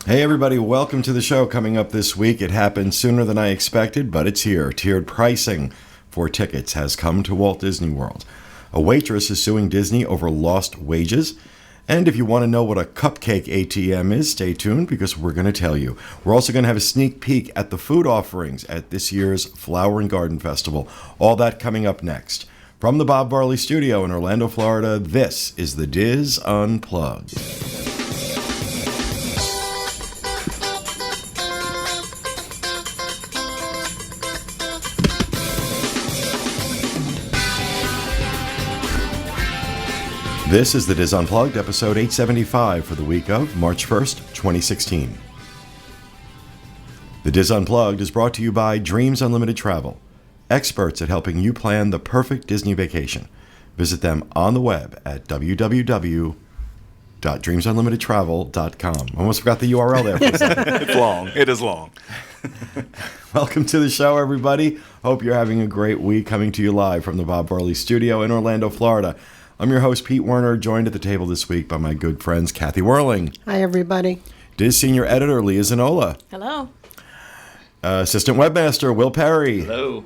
Hey everybody, welcome to the show. Coming up this week, it happened sooner than I expected, but it's here. Tiered pricing for tickets has come to Walt Disney World. A waitress is suing Disney over lost wages. And if you want to know what a Cupcake ATM is, stay tuned because we're going to tell you. We're also going to have a sneak peek at the food offerings at this year's Flower and Garden Festival. All that coming up next. From the Bob Varley Studio in Orlando, Florida, this is the Diz Unplugged. This is the Diz Unplugged, episode 875 for the week of March 1st, 2016. The Diz Unplugged is brought to you by Dreams Unlimited Travel, experts at helping you plan the perfect Disney vacation. Visit them on the web at www.dreamsunlimitedtravel.com. Almost forgot the URL there for a second. It's long. It is long. Welcome to the show, everybody. Hope you're having a great week, coming to you live from the Bob Varley Studio in Orlando, Florida. I'm your host, Pete Werner, joined at the table this week by my good friends, Kathy Whirling. Hi, everybody. Diz Senior Editor, Leah Zanola. Hello. Assistant Webmaster, Will Perry. Hello.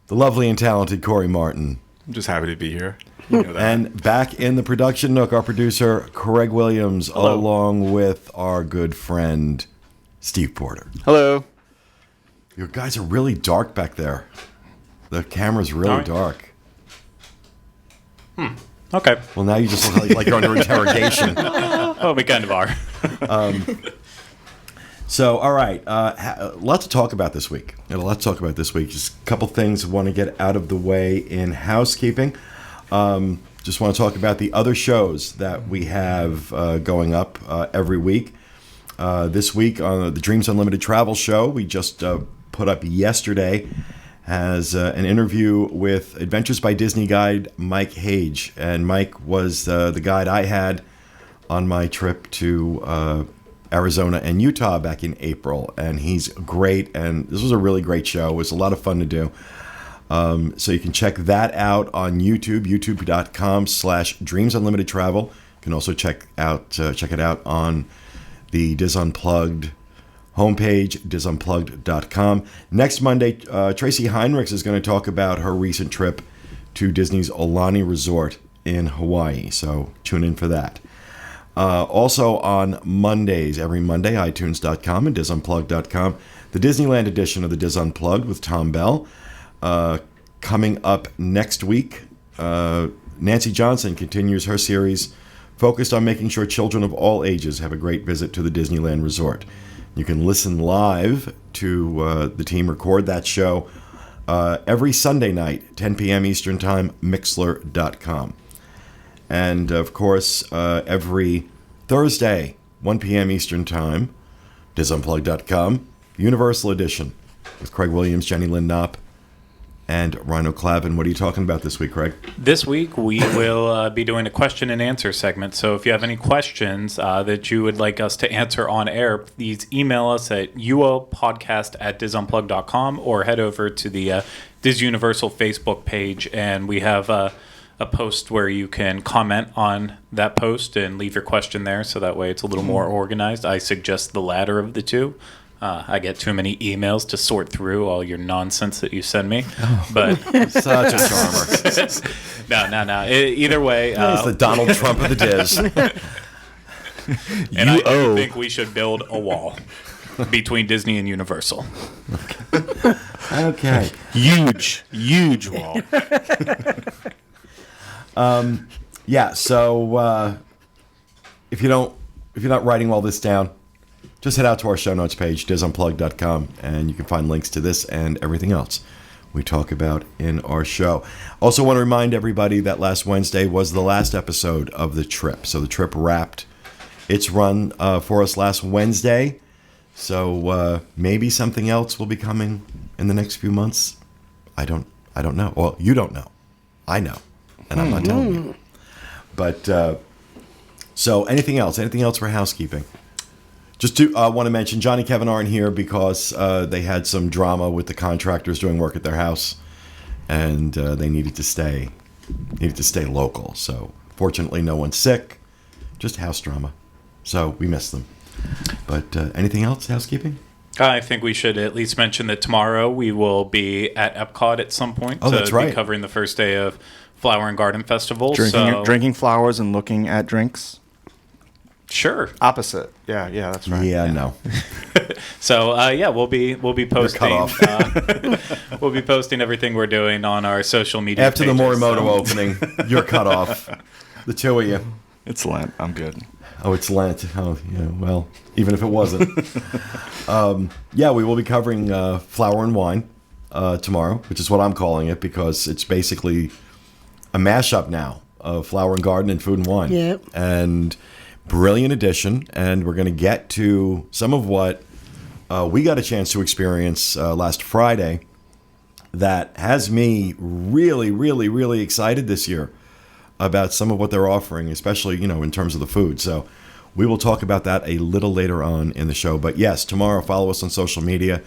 The lovely and talented Corey Martin. I'm just happy to be here. You know that. And back in the production nook, our producer, Craig Williams, Hello. along with our good friend, Steve Porter. Hello. You guys are really dark back there. The camera's really All right. dark. Okay. Well, now you just look like you're under interrogation. Oh, we kind of are. So, all right, a lot to talk about this week. Just a couple things I want to get out of the way in housekeeping. Just want to talk about the other shows that we have going up every week. This week on the Dreams Unlimited Travel show, we just put up yesterday, has an interview with Adventures by Disney guide Mike Hage. And Mike was the guide I had on my trip to Arizona and Utah back in April. And he's great. And this was a really great show. It was a lot of fun to do. So you can check that out on YouTube, youtube.com/Dreams Unlimited Travel. You can also check it out on the Diz Unplugged homepage, dizunplugged.com. Next Monday, Tracy Heinrichs is going to talk about her recent trip to Disney's Aulani Resort in Hawaii. So tune in for that. Also on Mondays, every Monday, iTunes.com and dizunplugged.com, the Disneyland edition of the Diz Unplugged with Tom Bell. Coming up next week, Nancy Johnson continues her series focused on making sure children of all ages have a great visit to the Disneyland Resort. You can listen live to the team record that show every Sunday night, 10 p.m. Eastern Time, Mixlr.com. And, of course, every Thursday, 1 p.m. Eastern Time, dizunplugged.com, Universal Edition with Craig Williams, Jenny Lynn Knopp, and Rhino Clavin. What are you talking about this week, Craig? This week, we will be doing a question and answer segment. So if you have any questions that you would like us to answer on air, please email us at uopodcast@dizunplugged.com or head over to the Diz Universal Facebook page. And we have a post where you can comment on that post and leave your question there. So that way it's a little more organized. I suggest the latter of the two. I get too many emails to sort through all your nonsense that you send me. But Such a charmer. no. Either way. He's the Donald Trump of the Diz. And I do think we should build a wall between Disney and Universal. Okay. Huge wall. Yeah, so if you're not writing all this down, just head out to our show notes page, dizunplugged.com, and you can find links to this and everything else we talk about in our show. Also want to remind everybody that last Wednesday was the last episode of the trip. So the trip wrapped its run for us last Wednesday. So maybe something else will be coming in the next few months. I don't know. Well, you don't know. I know. And I'm not telling you. But so anything else for housekeeping? Just to want to mention, Johnny and Kevin aren't here because they had some drama with the contractors doing work at their house, and they needed to stay local. So fortunately, no one's sick, just house drama. So we miss them. But anything else, housekeeping? I think we should at least mention that tomorrow we will be at Epcot at some point Oh, to that's right. be covering the first day of Flower and Garden Festival. Drinking flowers and looking at drinks. Sure. Opposite. Yeah, that's right. Yeah, no. So we'll be posting. cut off. We'll be posting everything we're doing on our social media. After the pages, Morimoto so- opening, you're cut off. The two of you. It's Lent. I'm good. Oh, it's Lent. Oh, yeah. Well, even if it wasn't. We will be covering Flower and Wine tomorrow, which is what I'm calling it because it's basically a mashup now of Flower and Garden and Food and Wine. Yep. And brilliant addition. And we're going to get to some of what we got a chance to experience last Friday that has me really, really, really excited this year about some of what they're offering, especially, in terms of the food. So we will talk about that a little later on in the show. But yes, tomorrow, follow us on social media,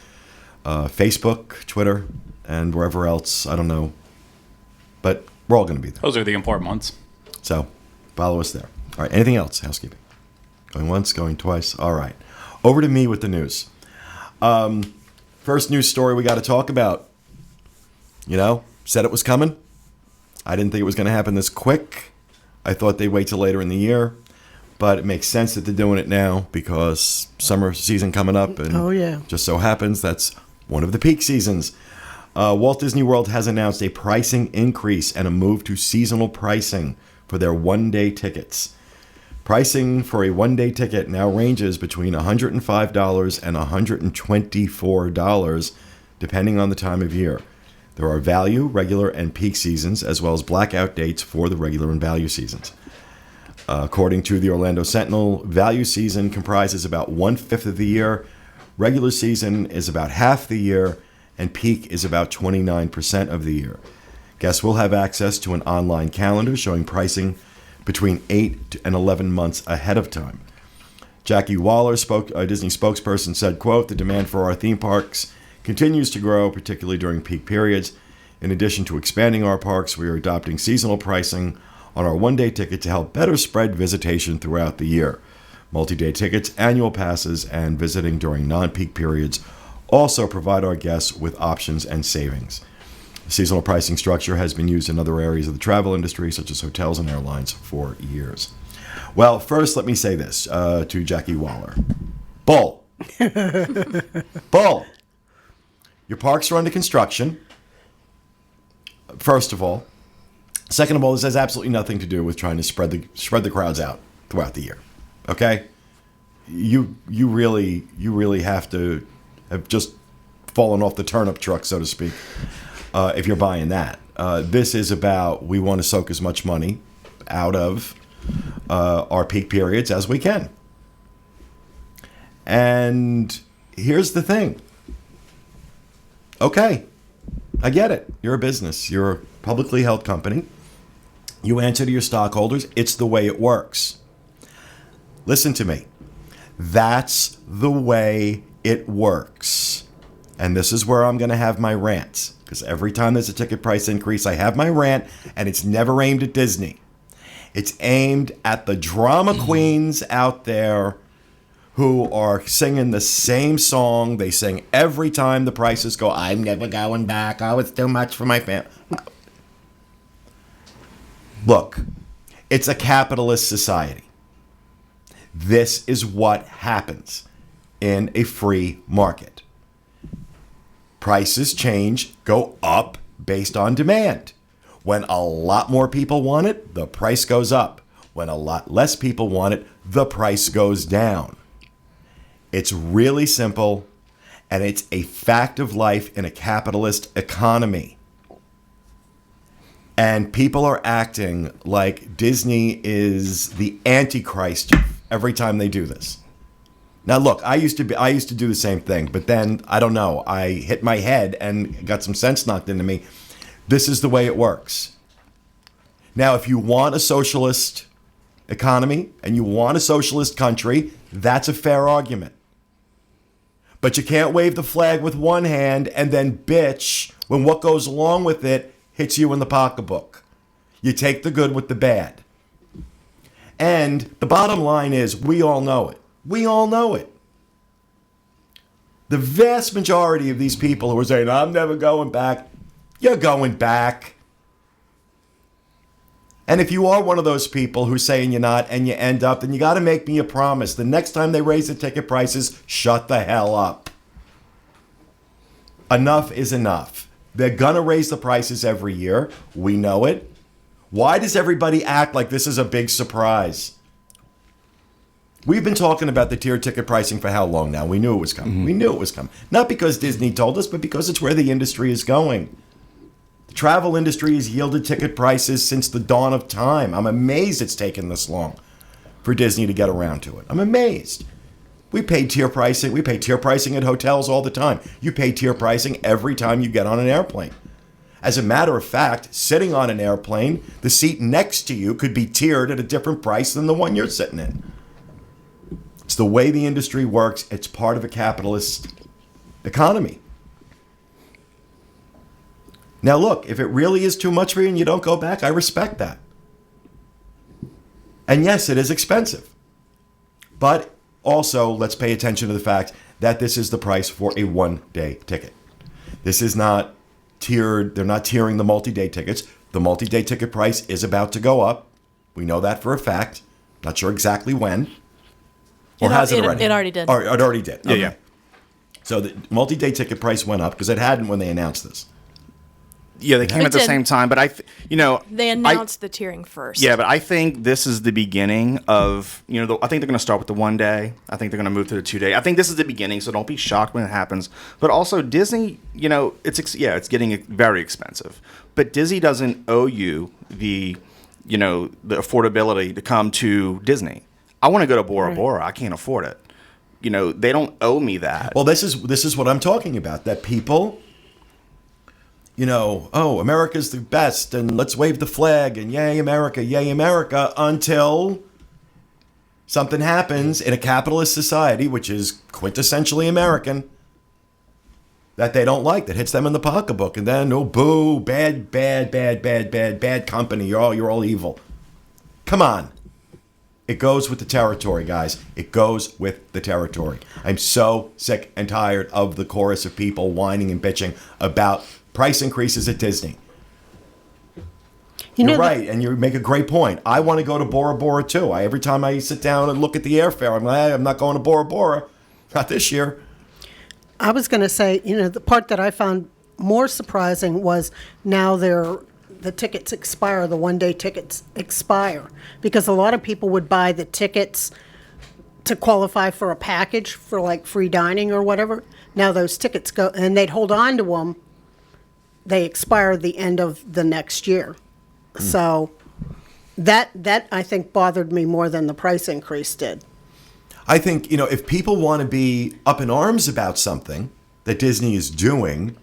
Facebook, Twitter, and wherever else. I don't know. But we're all going to be there. Those are the important ones. So follow us there. All right. Anything else? Housekeeping. Going once, going twice. All right. Over to me with the news. First news story we got to talk about. Said it was coming. I didn't think it was going to happen this quick. I thought they'd wait till later in the year. But it makes sense that they're doing it now because summer season coming up. And just so happens that's one of the peak seasons. Walt Disney World has announced a pricing increase and a move to seasonal pricing for their one-day tickets. Pricing for a one-day ticket now ranges between $105 and $124, depending on the time of year. There are value, regular, and peak seasons, as well as blackout dates for the regular and value seasons. According to the Orlando Sentinel, value season comprises about 1/5 of the year, regular season is about half the year, and peak is about 29% of the year. Guests will have access to an online calendar showing pricing between 8 and 11 months ahead of time. Jackie Waller, Disney spokesperson, said, quote, "The demand for our theme parks continues to grow, particularly during peak periods. In addition to expanding our parks, we are adopting seasonal pricing on our one-day ticket to help better spread visitation throughout the year. Multi-day tickets, annual passes, and visiting during non-peak periods also provide our guests with options and savings." The seasonal pricing structure has been used in other areas of the travel industry, such as hotels and airlines, for years. Well, first, let me say this to Jackie Waller. Bull. Bull. Your parks are under construction, first of all. Second of all, this has absolutely nothing to do with trying to spread the crowds out throughout the year. Okay? You really have to have just fallen off the turnip truck, so to speak, if you're buying that. This is about we want to soak as much money out of our peak periods as we can. And here's the thing. Okay, I get it. You're a business. You're a publicly held company. You answer to your stockholders. It's the way it works. Listen to me. That's the way it works. And this is where I'm going to have my rants. Because every time there's a ticket price increase, I have my rant, and it's never aimed at Disney. It's aimed at the drama queens out there who are singing the same song. They sing every time the prices go, "I'm never going back. Oh, it's too much for my family." Look, it's a capitalist society. This is what happens in a free market. Prices change, go up based on demand. When a lot more people want it, the price goes up. When a lot less people want it, the price goes down. It's really simple, and it's a fact of life in a capitalist economy. And people are acting like Disney is the Antichrist every time they do this. Now, look, I used to do the same thing, but then I don't know. I hit my head and got some sense knocked into me. This is the way it works. Now, if you want a socialist economy and you want a socialist country, that's a fair argument. But you can't wave the flag with one hand and then bitch when what goes along with it hits you in the pocketbook. You take the good with the bad. And the bottom line is, we all know it. We all know it. The vast majority of these people who are saying, I'm never going back, you're going back. And if you are one of those people who's saying you're not and you end up, then you got to make me a promise. The next time they raise the ticket prices, shut the hell up. Enough is enough. They're going to raise the prices every year. We know it. Why does everybody act like this is a big surprise? We've been talking about the tiered ticket pricing for how long now? We knew it was coming. Mm-hmm. We knew it was coming. Not because Disney told us, but because it's where the industry is going. The travel industry has yielded ticket prices since the dawn of time. I'm amazed it's taken this long for Disney to get around to it. I'm amazed. We pay tier pricing. We pay tier pricing at hotels all the time. You pay tier pricing every time you get on an airplane. As a matter of fact, sitting on an airplane, the seat next to you could be tiered at a different price than the one you're sitting in. It's the way the industry works. It's part of a capitalist economy. Now, look, if it really is too much for you and you don't go back, I respect that. And yes, it is expensive. But also, let's pay attention to the fact that this is the price for a one-day ticket. This is not tiered. They're not tiering the multi-day tickets. The multi-day ticket price is about to go up. We know that for a fact. Not sure exactly when. Or has it already? It already did. Or it already did. Okay. Yeah. So the multi-day ticket price went up because it hadn't when they announced this. Yeah, they came at the same time, but they announced the tiering first. Yeah, but I think this is the beginning of, I think they're going to start with the 1 day. I think they're going to move to the 2 day. I think this is the beginning, so don't be shocked when it happens. But also Disney, it's getting very expensive. But Disney doesn't owe you the affordability to come to Disney. I want to go to Bora Bora. I can't afford it. They don't owe me that. Well, this is what I'm talking about. That people, America's the best, and let's wave the flag, and yay America, until something happens in a capitalist society, which is quintessentially American, that they don't like, that hits them in the pocketbook, and then, boo, bad company, you're all evil. Come on. It goes with the territory, guys. It goes with the territory. I'm so sick and tired of the chorus of people whining and bitching about price increases at Disney. You're right, and you make a great point. I want to go to Bora Bora too. Every time I sit down and look at the airfare, I'm like, I'm not going to Bora Bora. Not this year. I was going to say, the part that I found more surprising was now the tickets expire, the 1 day tickets expire, because a lot of people would buy the tickets to qualify for a package for like free dining or whatever. Now those tickets go, and they'd hold on to them. They expire at the end of the next year. So that I think bothered me more than the price increase did. I think, if people want to be up in arms about something that Disney is doing,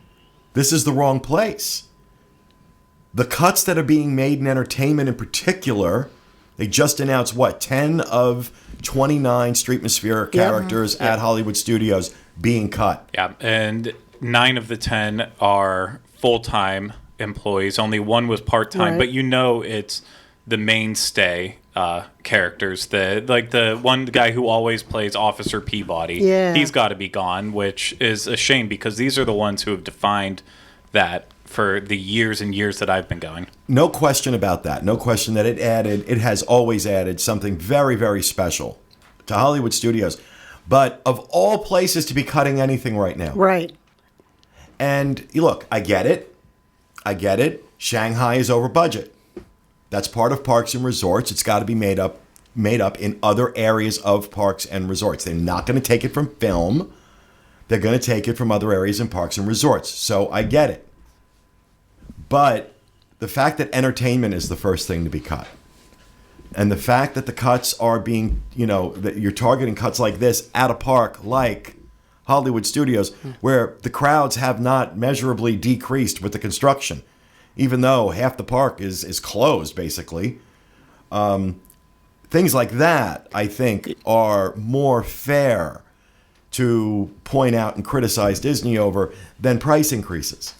this is the wrong place. The cuts that are being made in entertainment in particular, they just announced, 10 of 29 Streetmosphere characters at Hollywood Studios being cut. Yeah, and 9 of the 10 are full-time employees. Only 1 was part-time, but it's the mainstay characters. The one guy who always plays Officer Peabody, he's got to be gone, which is a shame because these are the ones who have defined that for the years and years that I've been going. No question about that. No question that it has always added something very, very special to Hollywood Studios. But of all places to be cutting anything right now. Right. And look, I get it. Shanghai is over budget. That's part of parks and resorts. It's got to be made up in other areas of parks and resorts. They're not going to take it from film. They're going to take it from other areas in parks and resorts. So I get it. But the fact that entertainment is the first thing to be cut, and the fact that the cuts are being, that you're targeting cuts like this at a park like Hollywood Studios, where the crowds have not measurably decreased with the construction, even though half the park is closed, basically. Things like that, I think, are more fair to point out and criticize Disney over than price increases.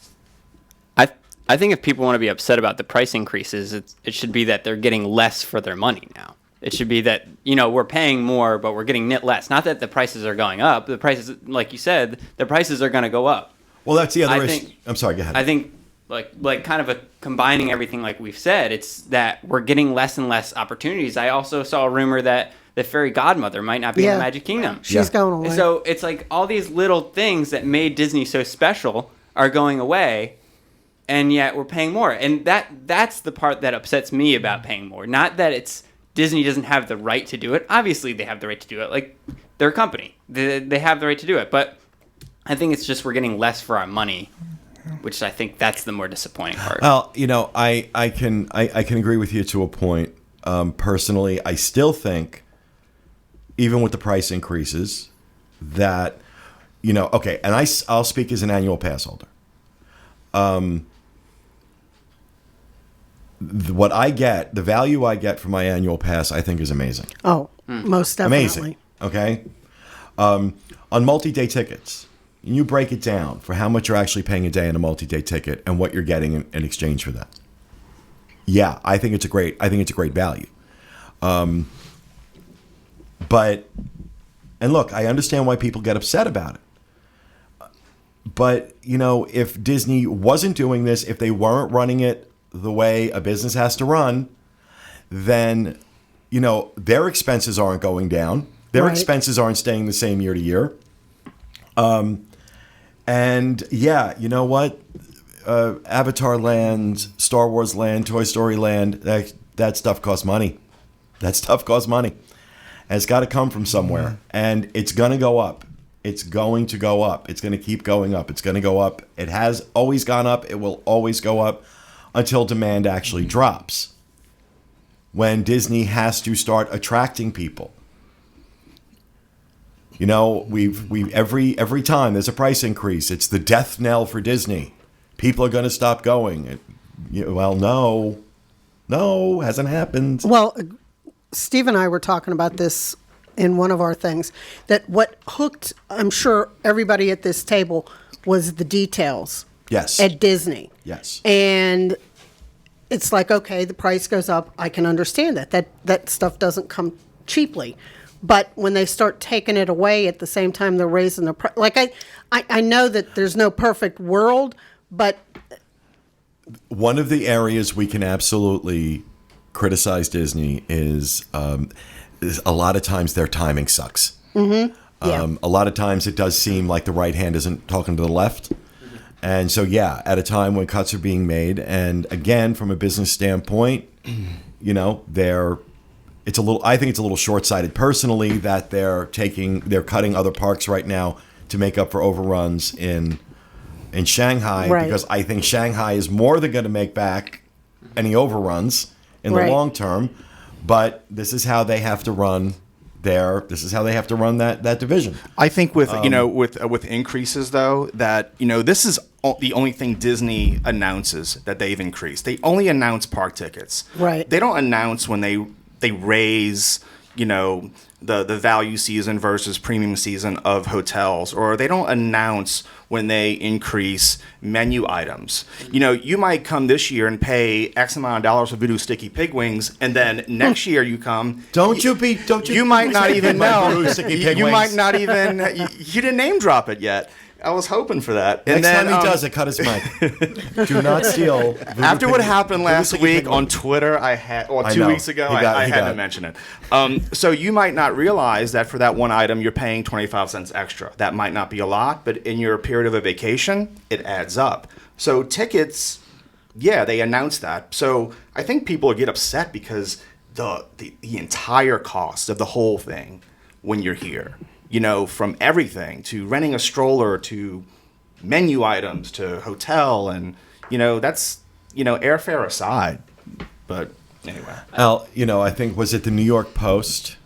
I think if people want to be upset about the price increases, it should be that they're getting less for their money now. It should be that, we're paying more, but we're getting net less. Not that the prices are going up. The prices, like you said, the prices are going to go up. Well, that's the other I issue. think- I'm sorry, go ahead. I think, like kind of combining everything like we've said, it's that we're getting less and less opportunities. I also saw a rumor that the fairy godmother might not be in Yeah. the Magic Kingdom. She's going away. And so it's like all these little things that made Disney so special are going away, and yet we're paying more. And that's the part that upsets me about paying more. Not that it's Disney doesn't have the right to do it. Obviously, they have the right to do it. Like, they're a company. They have the right to do it. But I think it's just we're getting less for our money, which I think that's the more disappointing part. Well, I can agree with you to a point. Personally, I still think, even with the price increases, that, okay, and I'll speak as an annual pass holder. What I get, the value I get from my annual pass, I think is amazing. Oh, most definitely. Amazing. Okay. On multi-day tickets, you break it down for how much you're actually paying a day on a multi-day ticket and what you're getting in exchange for that. Yeah, I think it's a great value. But look, I understand why people get upset about it. But, if Disney wasn't doing this, if they weren't running it the way a business has to run, then, their expenses aren't going down. Their Right. expenses aren't staying the same year to year. And yeah, you know what? Avatar Land, Star Wars Land, Toy Story Land, that stuff costs money. That stuff costs money. And it's got to come from somewhere. And it's going to go up. It's going to go up. It's going to keep going up. It's going to go up. It has always gone up. It will always go up until demand actually drops. When Disney has to start attracting people. We've every time there's a price increase, it's the death knell for Disney. People are going to stop going. Well, no, hasn't happened. Well, Steve and I were talking about this in one of our things, that what hooked, I'm sure, everybody at this table was the details. Yes. At Disney. Yes. And it's like, okay, the price goes up. I can understand that. That stuff doesn't come cheaply. But when they start taking it away at the same time they're raising the price, like I know that there's no perfect world, but one of the areas we can absolutely criticize Disney is a lot of times their timing sucks. Mm-hmm. Yeah. A lot of times it does seem like the right hand isn't talking to the left. And so, yeah, at a time when cuts are being made, and again, from a business standpoint, I think it's a little short-sighted personally that they're cutting other parks right now to make up for overruns in Shanghai, Right. because I think Shanghai is more than going to make back any overruns in the Right. long term. But this is how they have to run that division. I think with with increases though, that this is the only thing Disney announces that they've increased. They only announce park tickets. Right. They don't announce when they raise the value season versus premium season of hotels, or they don't announce when they increase menu items. You might come this year and pay X amount of dollars for Voodoo Sticky Pig Wings, and then next year you come. You might not even know. You might not even. You didn't name drop it yet. I was hoping for that. Next time he does it, cut his mic. Do not steal. After what happened last week on Twitter, I had, or 2 weeks ago, I had to mention it. So you might not realize that for that one item, you're paying 25 cents extra. That might not be a lot, but in your period of a vacation, it adds up. So tickets, yeah, they announced that. So I think people get upset because the entire cost of the whole thing when you're here, from everything to renting a stroller to menu items to hotel, and that's airfare aside. But anyway, Al, I think, was it the New York Post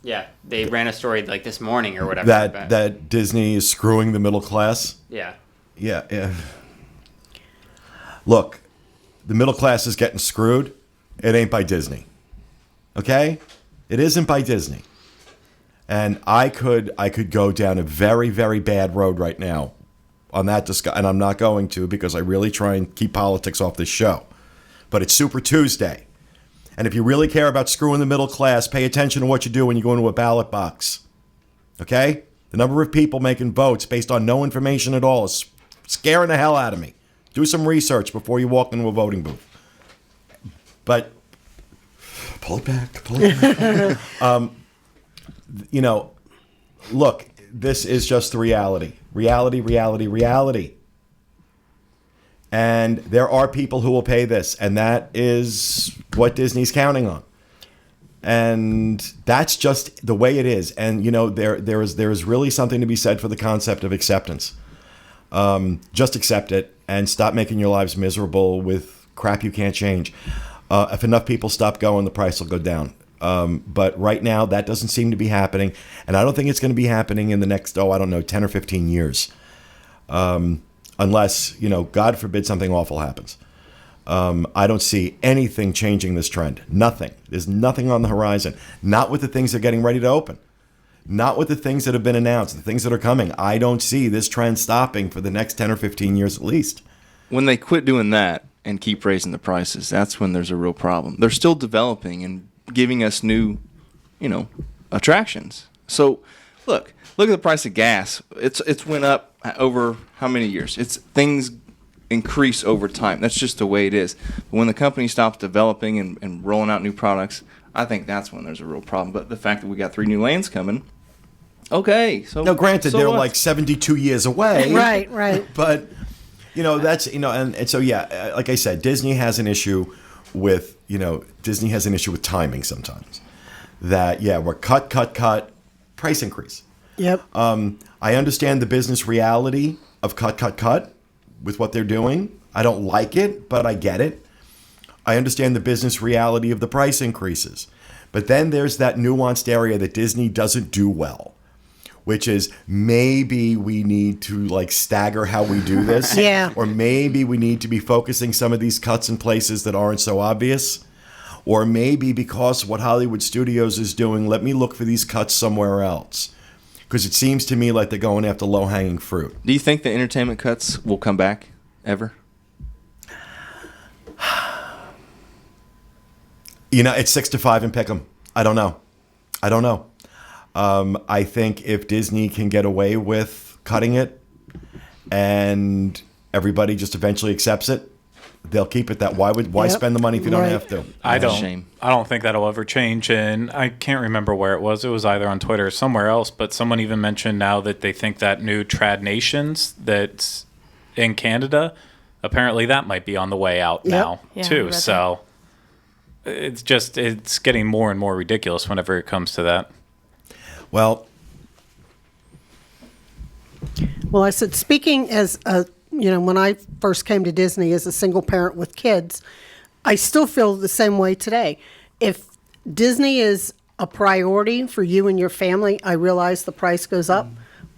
Yeah, they ran a story like this morning or whatever. that Disney is screwing the middle class? Yeah. Yeah. Look, the middle class is getting screwed. It ain't by Disney. Okay? It isn't by Disney. And I could go down a very, very bad road right now on that discussion, and I'm not going to, because I really try and keep politics off this show. But it's Super Tuesday. And if you really care about screwing the middle class, pay attention to what you do when you go into a ballot box. Okay? The number of people making votes based on no information at all is scaring the hell out of me. Do some research before you walk into a voting booth. But pull it back. Look, this is just the reality. Reality. And there are people who will pay this, and that is what Disney's counting on. And that's just the way it is. And, there is really something to be said for the concept of acceptance. Just accept it and stop making your lives miserable with crap you can't change. If enough people stop going, the price will go down. But right now, that doesn't seem to be happening. And I don't think it's going to be happening in the next, 10 or 15 years. Unless, God forbid something awful happens. I don't see anything changing this trend. Nothing. There's nothing on the horizon. Not with the things that are getting ready to open. Not with the things that have been announced, the things that are coming. I don't see this trend stopping for the next 10 or 15 years at least. When they quit doing that and keep raising the prices, that's when there's a real problem. They're still developing and giving us new, attractions. So, look at the price of gas. It's went up over how many years? Things increase over time. That's just the way it is. But when the company stops developing and rolling out new products, I think that's when there's a real problem. But the fact that we got 3 new lanes coming, okay. So now, granted, so they're what? like 72 years away. Right. But that's and so like I said, Disney has an issue with timing sometimes. That we're cut, price increase. Yep. I understand the business reality of cut with what they're doing. I don't like it, but I get it. I understand the business reality of the price increases. But then there's that nuanced area that Disney doesn't do well, which is maybe we need to stagger how we do this. Yeah. Or maybe we need to be focusing some of these cuts in places that aren't so obvious. Or maybe because what Hollywood Studios is doing, let me look for these cuts somewhere else. Because it seems to me like they're going after low-hanging fruit. Do you think the entertainment cuts will come back ever? It's 6-5 and pick 'em. I don't know. I think if Disney can get away with cutting it and everybody just eventually accepts it, they'll keep it that. Why spend the money if you don't have to? I That's a shame. don't think that'll ever change. And I can't remember where it was. It was either on Twitter or somewhere else. But someone even mentioned now that they think that new Trad Nations that's in Canada, apparently that might be on the way out now Yeah, I too. read So it's getting more and more ridiculous whenever it comes to that. Well, Well, I said, speaking as when I first came to Disney as a single parent with kids, I still feel the same way today. If Disney is a priority for you and your family, I realize the price goes up.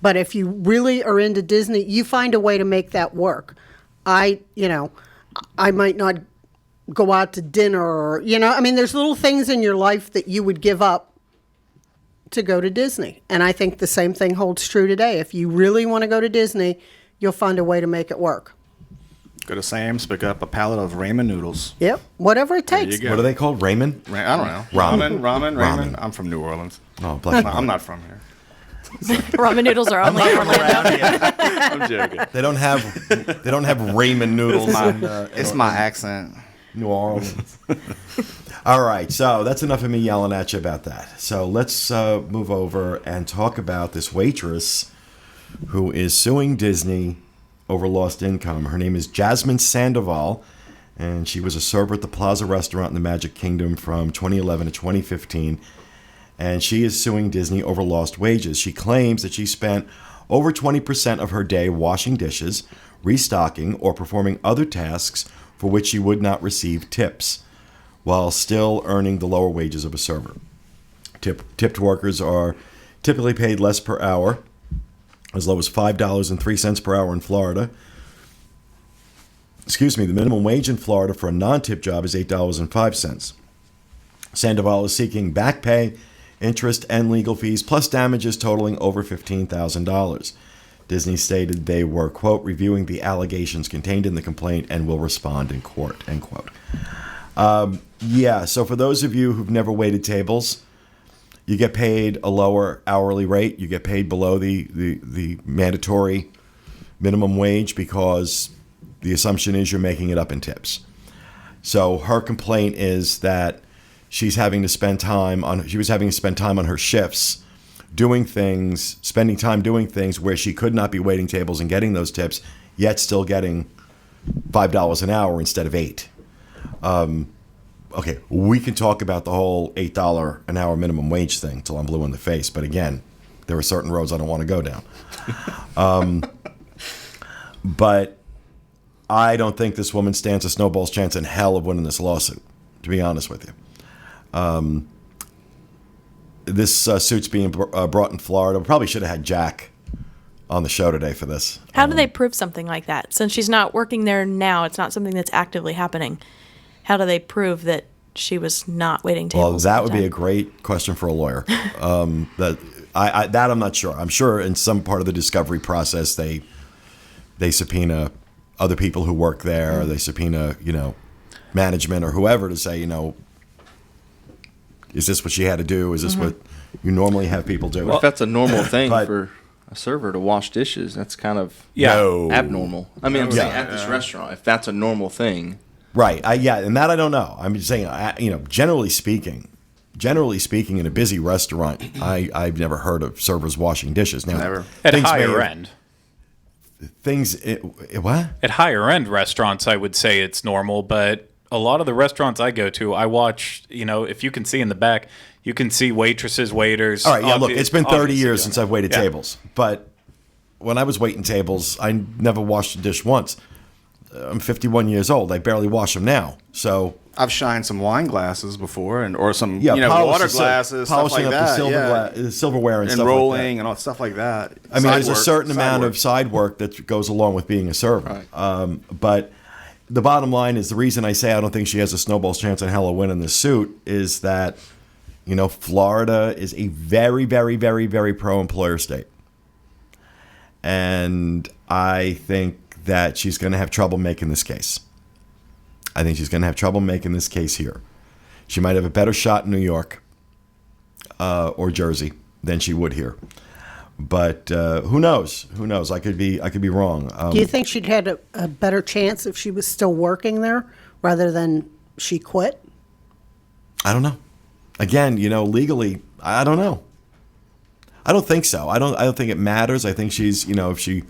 But if you really are into Disney, you find a way to make that work. I might not go out to dinner or, there's little things in your life that you would give up to go to Disney. And I think the same thing holds true today. If you really want to go to Disney, you'll find a way to make it work. Go to Sam's, pick up a pallet of ramen noodles. Yep, whatever it takes. you go. what are they called? Ramen? I don't know. Ramen. Ramen. I'm from New Orleans. Oh, bless you. I'm not from here. Ramen noodles are only in Orlando. I'm joking. They don't have ramen noodles It's my accent. New Orleans. All right, so that's enough of me yelling at you about that. So let's move over and talk about this waitress who is suing Disney over lost income. Her name is Jasmine Sandoval, and she was a server at the Plaza restaurant in the Magic Kingdom from 2011 to 2015. And she is suing Disney over lost wages. She claims that she spent over 20% of her day washing dishes, restocking, or performing other tasks for which she would not receive tips, while still earning the lower wages of a server. Tipped workers are typically paid less per hour, as low as $5.03 per hour in Florida. The minimum wage in Florida for a non-tip job is $8.05. Sandoval is seeking back pay, interest, and legal fees, plus damages totaling over $15,000. Disney stated they were, quote, reviewing the allegations contained in the complaint and will respond in court, end quote. Yeah. So for those of you who've never waited tables, you get paid a lower hourly rate. You get paid below the mandatory minimum wage because the assumption is you're making it up in tips. So her complaint is that she was having to spend time on her shifts spending time doing things where she could not be waiting tables and getting those tips, yet still getting $5 an hour instead of $8. Okay, we can talk about the whole $8 an hour minimum wage thing till I'm blue in the face, but again, there are certain roads I don't want to go down. But I don't think this woman stands a snowball's chance in hell of winning this lawsuit, to be honest with you. This suit's being brought in Florida. We probably should have had Jack on the show today for this. How do they prove something like that? Since she's not working there now, it's not something that's actively happening. How do they prove that she was not waiting tables? Well, that would be a great question for a lawyer. That I'm not sure. I'm sure in some part of the discovery process they subpoena other people who work there. Or they subpoena management or whoever to say is this what she had to do? Is this what you normally have people do? If that's a normal thing but- for a server to wash dishes, that's kind of No. abnormal. I mean, I'm saying Yeah. at this restaurant, if that's a normal thing. Right. And that I don't know. I'm just saying, generally speaking, in a busy restaurant, I've never heard of servers washing dishes. Now, Never. At things higher may- end. What? At higher end restaurants, I would say it's normal, but a lot of the restaurants I go to, I watch, if you can see in the back, you can see waitresses, waiters. All right. Yeah. Look, it's been 30 obviously years doing since it. I've waited Yeah. tables, but when I was waiting tables, I never washed a dish once. I'm 51 years old. I barely wash them now. So I've shined some wine glasses before, or some polish water the sil- glasses, stuff polishing like up that. the silverware and and stuff rolling like that. and all stuff like that. I mean, there's a Side certain work, amount side of side work that goes along with being a server. Right. But the bottom line is the reason I say I don't think she has a snowball's chance in hell of winning this suit is that, Florida is a very, very, very, very pro-employer state. And I think that she's going to have trouble making this case. I think she's going to have trouble making this case here. She might have a better shot in New York or Jersey than she would here. But who knows? Who knows? I could be wrong. Do you think she'd had a better chance if she was still working there rather than she quit? I don't know. Again, legally, I don't know. I don't think so. I don't think it matters. I think she's, if she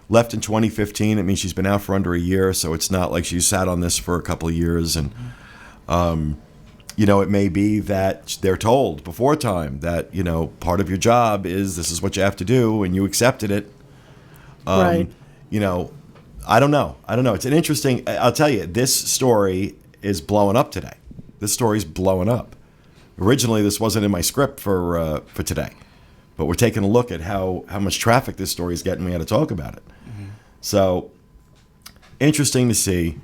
left in 2015, it means she's been out for under a year, so it's not like she's sat on this for a couple of years. And, it may be that they're told before time that, part of your job is this is what you have to do, and you accepted it. Right. I don't know. It's an interesting, I'll tell you, this story is blowing up today. This story's blowing up. Originally, this wasn't in my script for today. But we're taking a look at how much traffic this story is getting. We had to talk about it. Mm-hmm. So, interesting to see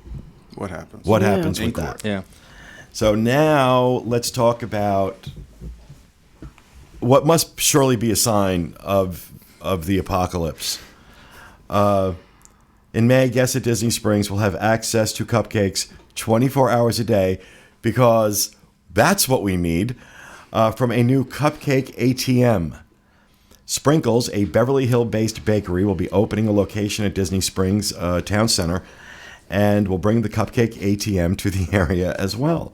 what happens. what happens In with court. that. Yeah. So now let's talk about what must surely be a sign of the apocalypse. In May, guests at Disney Springs will have access to cupcakes 24 hours a day because that's what we need from a new Cupcake ATM. Sprinkles, a Beverly Hill-based bakery, will be opening a location at Disney Springs Town Center and will bring the Cupcake ATM to the area as well.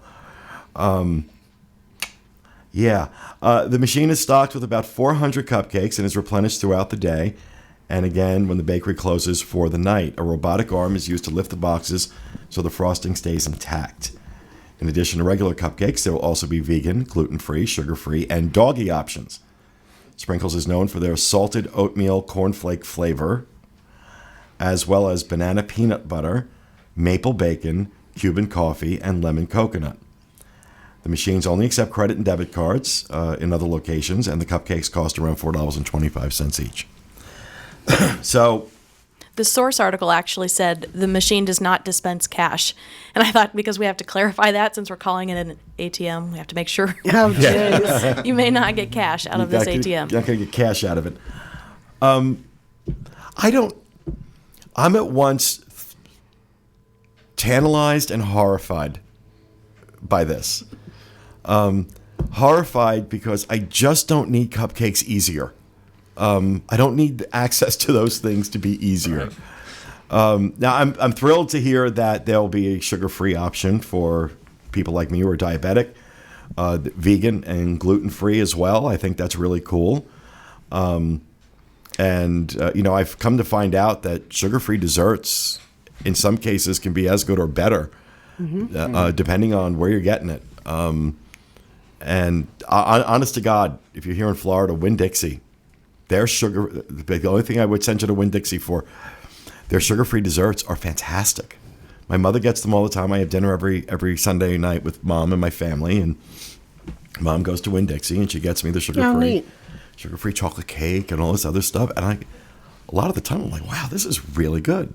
The machine is stocked with about 400 cupcakes and is replenished throughout the day. And again, when the bakery closes for the night, a robotic arm is used to lift the boxes so the frosting stays intact. In addition to regular cupcakes, there will also be vegan, gluten-free, sugar-free, and doggy options. Sprinkles is known for their salted oatmeal cornflake flavor, as well as banana peanut butter, maple bacon, Cuban coffee, and lemon coconut. The machines only accept credit and debit cards in other locations, and the cupcakes cost around $4.25 each. So, The Source article actually said the machine does not dispense cash. And I thought because we have to clarify that since we're calling it an ATM, we have to make sure Oh, jeez. you may not get cash out of this ATM. You're not going to get cash out of it. I'm at once tantalized and horrified by this. Horrified because I just don't need cupcakes easier. I don't need access to those things to be easier. Now, I'm thrilled to hear that there'll be a sugar-free option for people like me who are diabetic, vegan and gluten-free as well. I think that's really cool. I've come to find out that sugar-free desserts, in some cases, can be as good or better, depending on where you're getting it. Honest to God, if you're here in Florida, Winn-Dixie, their sugar. The only thing I would send you to Winn-Dixie for, their sugar-free desserts are fantastic. My mother gets them all the time. I have dinner every Sunday night with Mom and my family, and Mom goes to Winn-Dixie and she gets me the sugar-free chocolate cake and all this other stuff. And a lot of the time I'm like, wow, this is really good.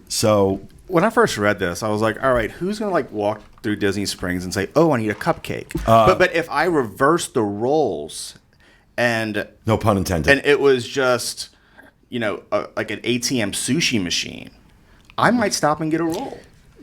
So when I first read this, I was like, all right, who's going to walk through Disney Springs and say, oh, I need a cupcake? But if I reverse the roles and no pun intended, and it was just, like an ATM sushi machine, I might stop and get a roll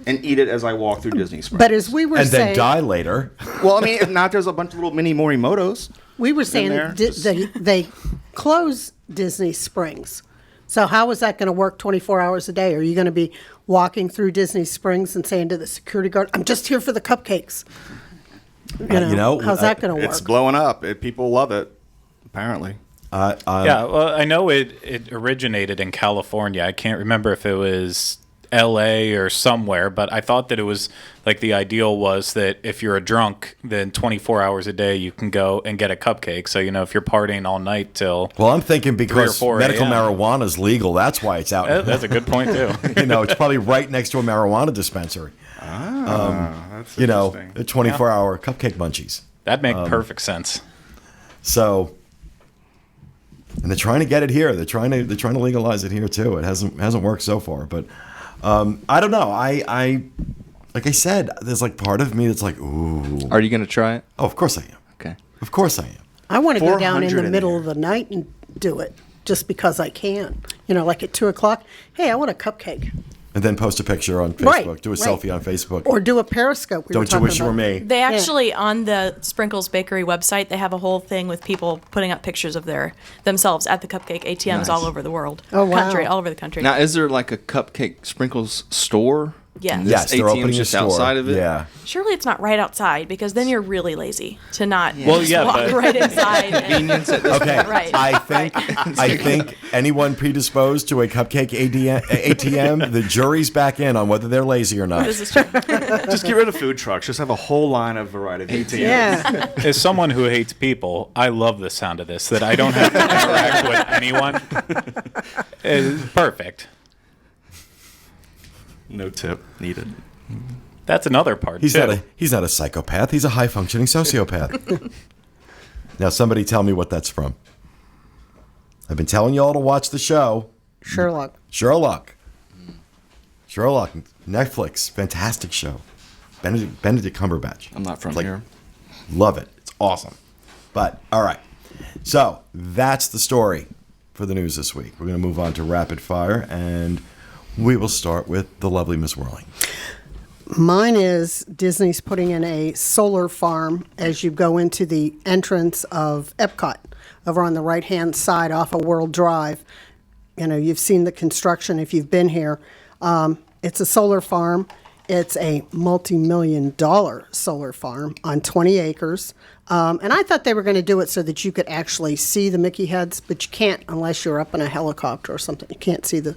and eat it as I walk through Disney Springs. But as we were and saying, then die later. Well, I mean, if not, there's a bunch of little mini Morimotos. we were saying there. they close Disney Springs. So how is that going to work 24 hours a day? Are you going to be walking through Disney Springs and saying to the security guard, I'm just here for the cupcakes? How's that going to work? It's blowing up. People love it, apparently. Well, I know it originated in California. I can't remember if it was LA or somewhere, but I thought that it was like the ideal was that if you're a drunk, then 24 hours a day you can go and get a cupcake. So, if you're partying all night till Well, I'm thinking because 3 or 4 medical a.m. marijuana is legal, that's why it's out. That's a good point too. It's probably right next to a marijuana dispensary. That's A interesting. 24-hour cupcake munchies. That'd make perfect sense. So, and they're trying to get it here. They're trying to legalize it here too. It hasn't worked so far, but I don't know. I like I said, there's part of me that's like, ooh. Are you going to try it? Oh, of course I am. Okay. Of course I am. I want to go down in 400 the in middle there. of the night and do it just because I can. Like at 2:00. Hey, I want a cupcake. And then post a picture on Facebook. Right, Do a right. selfie on Facebook. Or do a Periscope. Don't you wish you were me? They actually, on the Sprinkles Bakery website, they have a whole thing with people putting up pictures of themselves at the Cupcake ATMs Nice. all over the world. Oh, wow. All over the country. Now, is there a Cupcake Sprinkles store? Yeah. And this Yes, they're ATM opening a just store. outside of it? Yeah. Surely it's not right outside because then you're really lazy to not Well, just yeah, walk but- right inside. Convenience at this Okay. Right. I think anyone predisposed to a cupcake ATM, the jury's back in on whether they're lazy or not. This is true. Just get rid of food trucks. Just have a whole line of variety of ATMs. Yeah. As someone who hates people, I love the sound of this, that I don't have to interact with anyone. It's perfect. No tip needed. That's another part, He's too. not a psychopath. He's a high-functioning sociopath. Now, somebody tell me what that's from. I've been telling you all to watch the show. Sherlock. Sherlock, Netflix, fantastic show. Benedict Cumberbatch. I'm not from Like, here. Love it. It's awesome. But, all right. So, that's the story for the news this week. We're going to move on to Rapid Fire, and we will start with the lovely Miss Whirling. Mine is Disney's putting in a solar farm as you go into the entrance of Epcot over on the right-hand side off of World Drive. You've seen the construction if you've been here. It's a solar farm. It's a multi-million-dollar solar farm on 20 acres. And I thought they were going to do it so that you could actually see the Mickey heads, but you can't unless you're up in a helicopter or something. You can't see the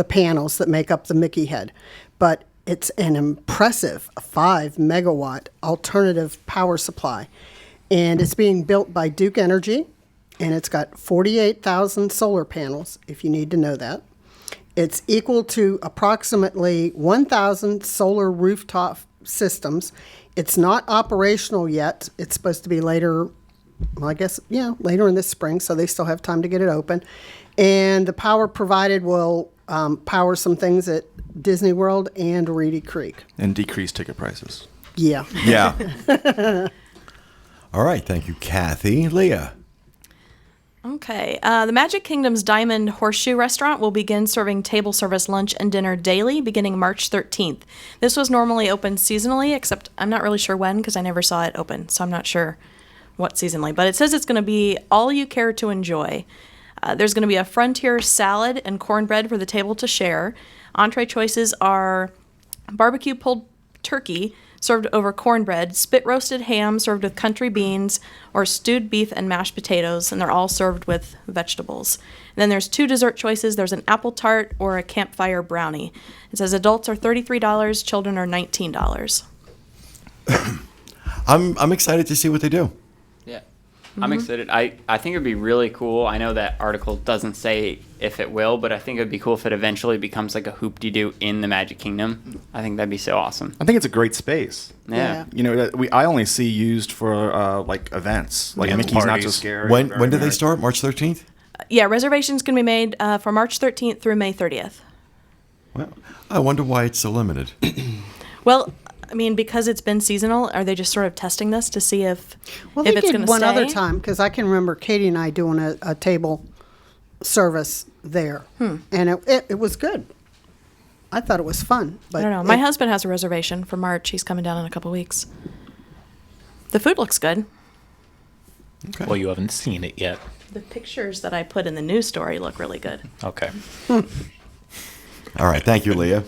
panels that make up the Mickey head. But it's an impressive 5-megawatt alternative power supply. And it's being built by Duke Energy, and it's got 48,000 solar panels, if you need to know that. It's equal to approximately 1,000 solar rooftop systems. It's not operational yet. It's supposed to be later, later in this spring, so they still have time to get it open. And the power provided will power some things at Disney World and Reedy Creek. And decrease ticket prices. Yeah. Yeah. All right. Thank you, Kathy. Leah. Okay. The Magic Kingdom's Diamond Horseshoe restaurant will begin serving table service lunch and dinner daily beginning March 13th. This was normally open seasonally, except I'm not really sure when because I never saw it open, so I'm not sure what seasonally. But it says it's going to be all you care to enjoy. There's going to be a frontier salad and cornbread for the table to share. Entree choices are barbecue pulled turkey served over cornbread, spit roasted ham served with country beans, or stewed beef and mashed potatoes, and they're all served with vegetables. And then there's 2 dessert choices. There's an apple tart or a campfire brownie. It says adults are $33, children are $19. I'm excited to see what they do. Yeah. I'm excited. I think it'd be really cool. I know that article doesn't say if it will, but I think it'd be cool if it eventually becomes like a hoop-de-doo in the Magic Kingdom. I think that'd be so awesome. I think it's a great space. Yeah. You know, I only see used for like events, like Mickey's Not So parties. Scary. When do they start? March 13th? Yeah, reservations can be made for March 13th through May 30th. Well, I wonder why it's so limited. Well, I mean, because it's been seasonal, are they just sort of testing this to see if Well, if they it's going did to one stay? other time because I can remember Katie and I doing a table service there, and it was good. I thought it was fun. But I don't know. My husband has a reservation for March. He's coming down in a couple weeks. The food looks good. Okay. Well, you haven't seen it yet. The pictures that I put in the news story look really good. Okay. All right. Thank you, Leah.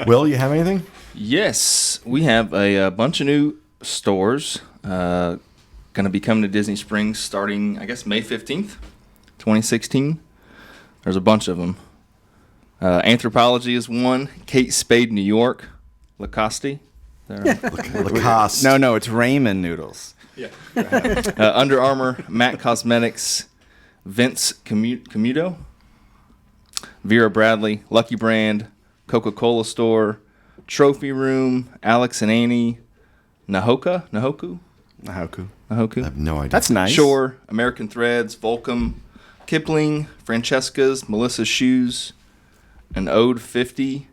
Will, you have anything? Yes, we have a bunch of new stores going to be coming to Disney Springs starting, I guess, May 15th, 2016. There's a bunch of them. Anthropology is one. Kate Spade, New York. Lacoste. Lacoste. No, it's ramen noodles. Under Armour, MAC Cosmetics, Vince Commuto, Vera Bradley, Lucky Brand, Coca-Cola Store, Trophy Room, Alex and Annie, Nahoku. I have no idea. That's nice. Shore, American Threads, Volcom, Kipling, Francesca's, Melissa's Shoes, An Ode 50,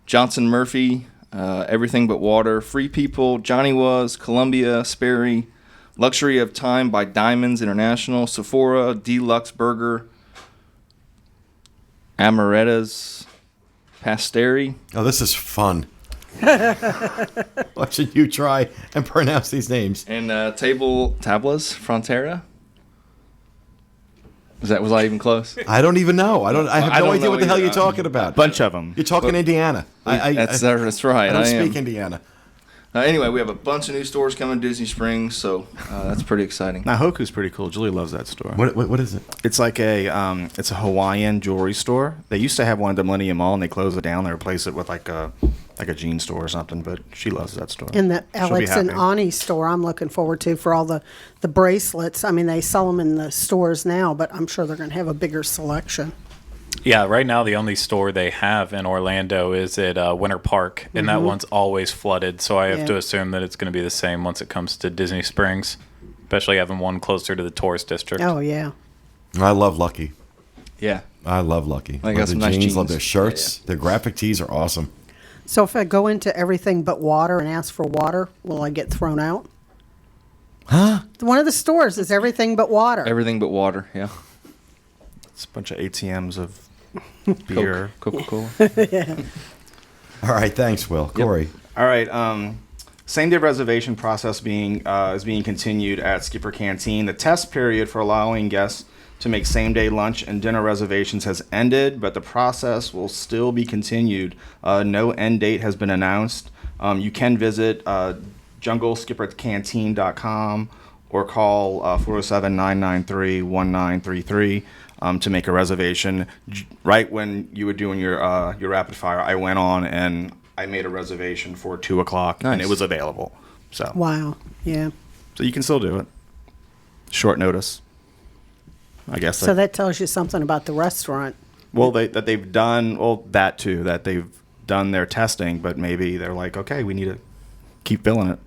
Johnson Murphy, Everything But Water, Free People, Johnny Was, Columbia, Sperry, Luxury of Time by Diamonds International, Sephora, Deluxe Burger, Amaretta's, Pasteri. Oh, this is fun. Watching you try and pronounce these names. And Tablas Frontera. Was I even close? I don't even know. I have I no don't idea know what the hell either. you're talking about. Bunch of them. You're talking Indiana. That's right. I don't I am. speak Indiana. Anyway, we have a bunch of new stores coming to Disney Springs, so that's pretty exciting. Nahoku's pretty cool. Julie loves that store. What is it? It's like it's a Hawaiian jewelry store. They used to have one at the Millennium Mall, and they closed it down. They replaced it with like a jean store or something. But she loves that store. in the She'll be Alex and happy. Ani store, I'm looking forward to for all the bracelets. I mean, they sell them in the stores now, but I'm sure they're going to have a bigger selection. Yeah, right now the only store they have in Orlando is at Winter Park, and that one's always flooded. So I have Yeah. to assume that it's going to be the same once it comes to Disney Springs, especially having one closer to the tourist district. Oh yeah. I love Lucky. Yeah. I love Lucky. They got Love some their nice jeans, love jeans. their shirts. Their graphic tees are awesome. So if I go into Everything But Water and ask for water, will I get thrown out? Huh? One of the stores is Everything But Water. Everything but water, yeah. It's a bunch of ATMs of beer. Coca-Cola. All right. Thanks, Will. Corey. All right. Same day reservation process is being continued at Skipper Canteen. The test period for allowing guests to make same day lunch and dinner reservations has ended, but the process will still be continued. No end date has been announced. You can visit jungleskippercanteen.com or call 407-993-1933 to make a reservation. Right when you were doing your rapid fire, I went on and I made a reservation for 2:00, and it Nice. was available. So, Wow. Yeah. so you can still do it. Short notice, I guess. So that tells you something about the restaurant. Well, they've done that too. That they've done their testing, but maybe they're like, okay, we need to keep filling it.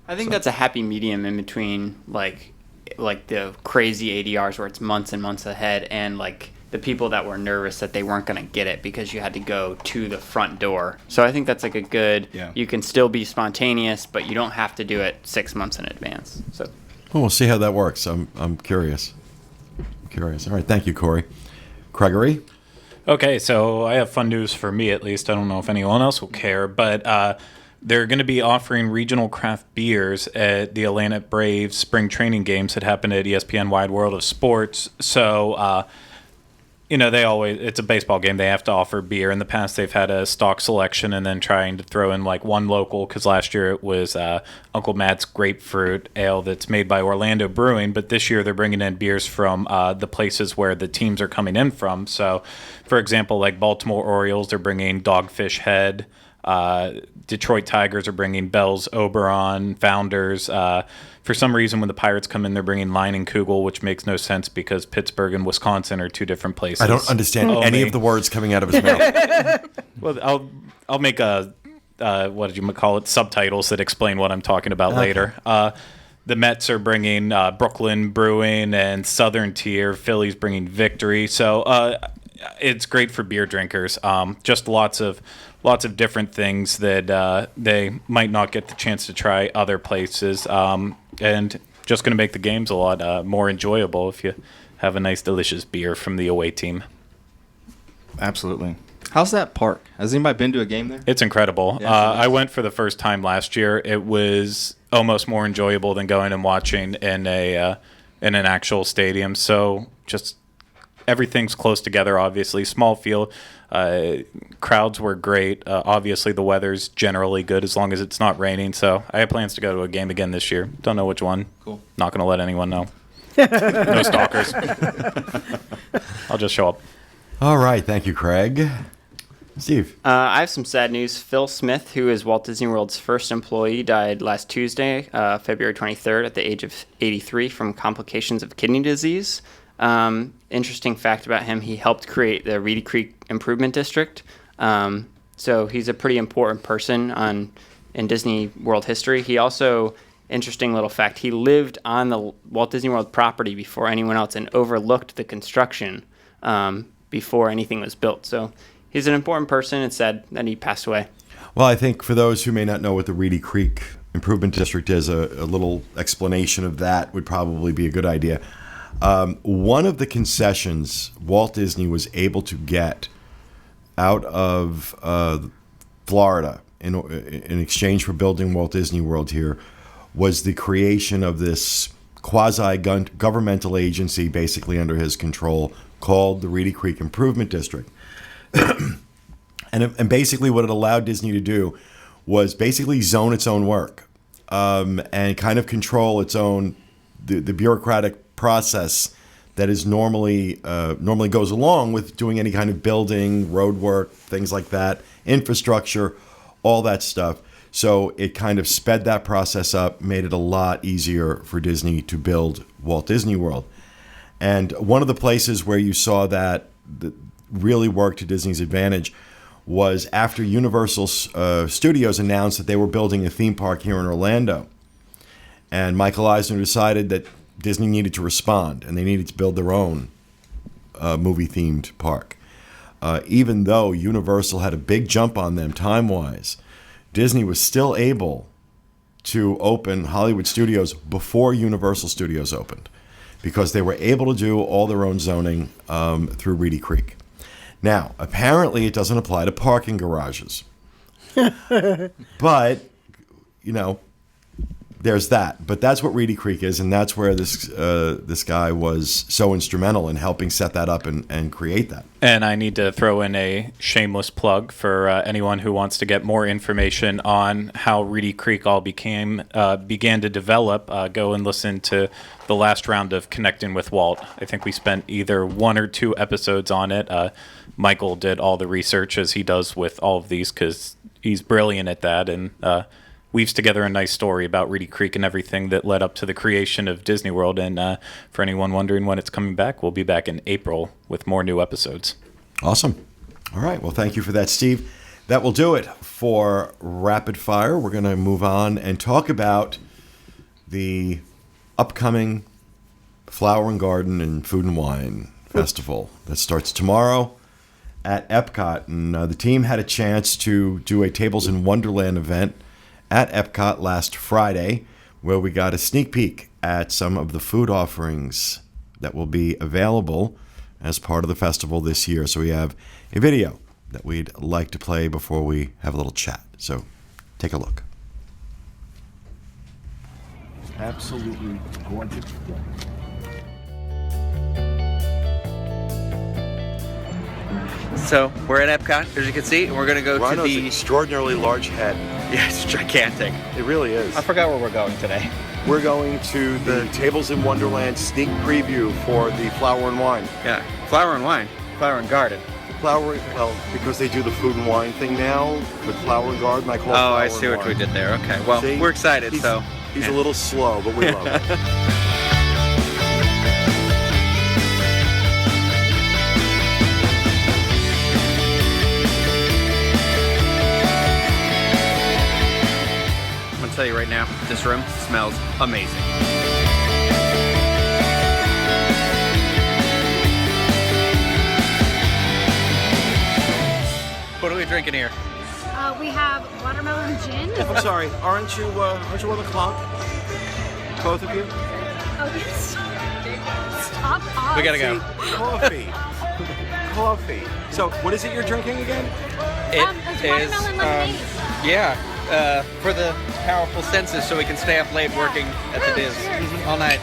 I think that's a happy medium in between like the crazy ADRs where it's months and months ahead and like the people that were nervous that they weren't going to get it because you had to go to the front door. So I think that's like a good, Yeah. you can still be spontaneous, but you don't have to do it 6 months in advance. So Well, we'll see how that works. I'm curious. curious. All right, thank you, Corey. Gregory? Okay, so I have fun news for me at least. I don't know if anyone else will care, but they're going to be offering regional craft beers at the Atlanta Braves spring training games that happen at ESPN Wide World of Sports. So, it's a baseball game. They have to offer beer. In the past, they've had a stock selection and then trying to throw in like one local, because last year it was Uncle Matt's Grapefruit Ale that's made by Orlando Brewing. But this year they're bringing in beers from the places where the teams are coming in from. So, for example, like Baltimore Orioles, they're bringing Dogfish Head. Detroit Tigers are bringing Bell's Oberon, Founders. For some reason, when the Pirates come in, they're bringing Line and Kugel, which makes no sense because Pittsburgh and Wisconsin are two different places. I don't understand any of the words coming out of his mouth. Well, I'll make what did you call it? Subtitles that explain what I'm talking about later. The Mets are bringing Brooklyn Brewing and Southern Tier. Philly's bringing Victory. So it's great for beer drinkers. Just lots of different things that they might not get the chance to try other places, and just going to make the games a lot more enjoyable if you have a nice, delicious beer from the away team. Absolutely. How's that park? Has anybody been to a game there? It's incredible. Yeah, I went for the first time last year. It was almost more enjoyable than going and watching in an actual stadium. So just everything's close together, obviously. Small field. Crowds were great. Obviously, the weather's generally good as long as it's not raining. So I have plans to go to a game again this year. Don't know which one. Cool. Not going to let anyone know. No stalkers. I'll just show up. All right, thank you, Craig. Steve? I have some sad news. Phil Smith, who is Walt Disney World's first employee, died last Tuesday, February 23rd, at the age of 83 from complications of kidney disease. Interesting fact about him, he helped create the Reedy Creek Improvement District. So he's a pretty important person in Disney World history. He also, interesting little fact, he lived on the Walt Disney World property before anyone else and overlooked the construction before anything was built. So he's an important person. It's sad that he passed away. Well, I think for those who may not know what the Reedy Creek Improvement District is, a little explanation of that would probably be a good idea. One of the concessions Walt Disney was able to get out of Florida in exchange for building Walt Disney World here was the creation of this quasi-governmental agency basically under his control called the Reedy Creek Improvement District. And basically what it allowed Disney to do was basically zone its own work and kind of control its own, the bureaucratic process that is normally goes along with doing any kind of building, road work, things like that, infrastructure, all that stuff. So it kind of sped that process up, made it a lot easier for Disney to build Walt Disney World. And one of the places where you saw that really worked to Disney's advantage was after Universal Studios announced that they were building a theme park here in Orlando. And Michael Eisner decided that Disney needed to respond, and they needed to build their own movie-themed park. Even though Universal had a big jump on them time-wise, Disney was still able to open Hollywood Studios before Universal Studios opened because they were able to do all their own zoning through Reedy Creek. Now, apparently it doesn't apply to parking garages. But, there's that. But that's what Reedy Creek is, and that's where this guy was so instrumental in helping set that up and create that. And I need to throw in a shameless plug for anyone who wants to get more information on how Reedy Creek all began to develop. Go and listen to the last round of Connecting with Walt. I think we spent either 1 or 2 episodes on it. Michael did all the research as he does with all of these because he's brilliant at that and weaves together a nice story about Reedy Creek and everything that led up to the creation of Disney World. And for anyone wondering when it's coming back, we'll be back in April with more new episodes. Awesome. All right. Well, thank you for that, Steve. That will do it for Rapid Fire. We're going to move on and talk about the upcoming Flower and Garden and Food and Wine Festival that starts tomorrow at Epcot. And the team had a chance to do a Tables in Wonderland event at Epcot last Friday, where we got a sneak peek at some of the food offerings that will be available as part of the festival this year. So we have a video that we'd like to play before we have a little chat. So take a look. Absolutely gorgeous. So we're at Epcot, as you can see, and we're going to go to the extraordinarily large head. Yeah, it's gigantic. It really is. I forgot where we're going today. We're going to the Tables in Wonderland sneak preview for the Flower and Wine. Yeah, Flower and Wine, Flower and Garden. Well, because they do the food and wine thing now with Flower and Garden, I call it Oh, Flower I and see what Wine. we did there. Okay, well, See? we're excited. He's a little slow, but we love it. I'm gonna tell you right now, this room smells amazing. What are we drinking here? We have watermelon gin. I'm sorry, aren't you 1 o'clock? Both of you? Oh, yes. Stop. We gotta go. Coffee. So, what is it you're drinking again? It's watermelon lemonade. For the powerful senses, so we can stay up late working at the Diz all night.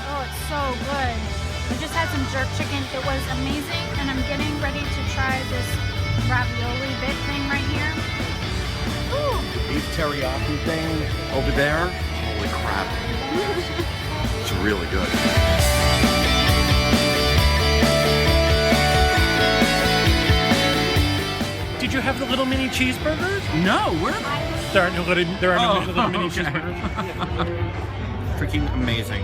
Oh, it's so good. I just had some jerk chicken. It was amazing, and I'm getting ready to try this ravioli bit thing right here. Ooh. Beef teriyaki thing over there. Holy crap. It's really good. Did you have the little mini cheeseburgers? No, where? There are no little mini cheeseburgers. Freaking amazing.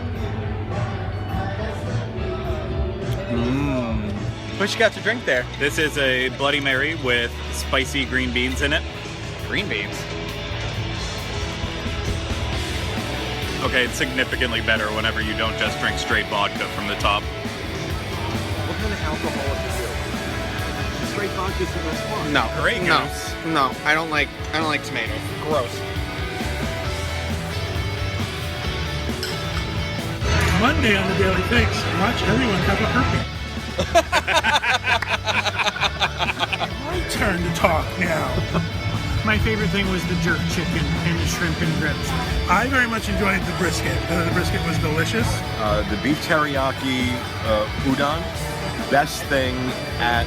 What you got to drink there? This is a Bloody Mary with spicy green beans in it. Green beans. Okay, it's significantly better whenever you don't just drink straight vodka from the top. What kind of alcohol is it? Straight vodka is the best part. No, Grey no, Goose. no. I don't like tomatoes. Gross. Monday on the Daily Fix, watch everyone have a herpes. My turn to talk now. My favorite thing was the jerk chicken and the shrimp and grits. I very much enjoyed the brisket. The brisket was delicious. The beef teriyaki udon, best thing at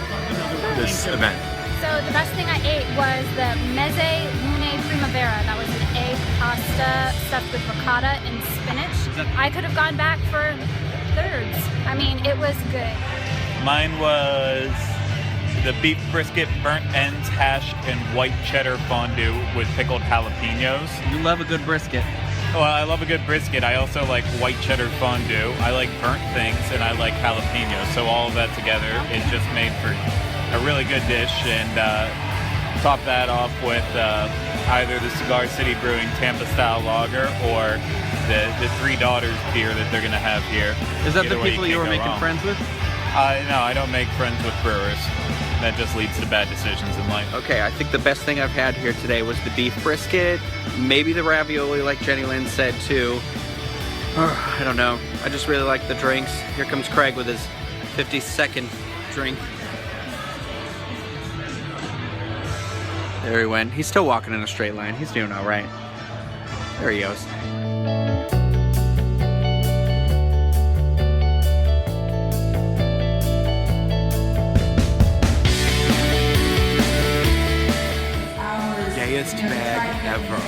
this event. So the best thing I ate was the meze lune primavera. That was an egg pasta stuffed with ricotta and spinach. I could have gone back for thirds. I mean, it was good. Mine was the beef brisket, burnt ends, hash, and white cheddar fondue with pickled jalapenos. You love a good brisket. Well, I love a good brisket. I also like white cheddar fondue. I like burnt things, and I like jalapenos. So all of that together is just made for a really good dish. And top that off with either the Cigar City Brewing Tampa Style Lager or the Three Daughters beer that they're going to have here. Is that Either the way, people you can't were go making wrong. friends with? No, I don't make friends with brewers. That just leads to bad decisions in life. Okay, I think the best thing I've had here today was the beef brisket, maybe the ravioli like Jenny Lynn said too. I don't know. I just really like the drinks. Here comes Craig with his 52nd drink. There he went. He's still walking in a straight line. He's doing all right. There he goes. Gayest bag ever.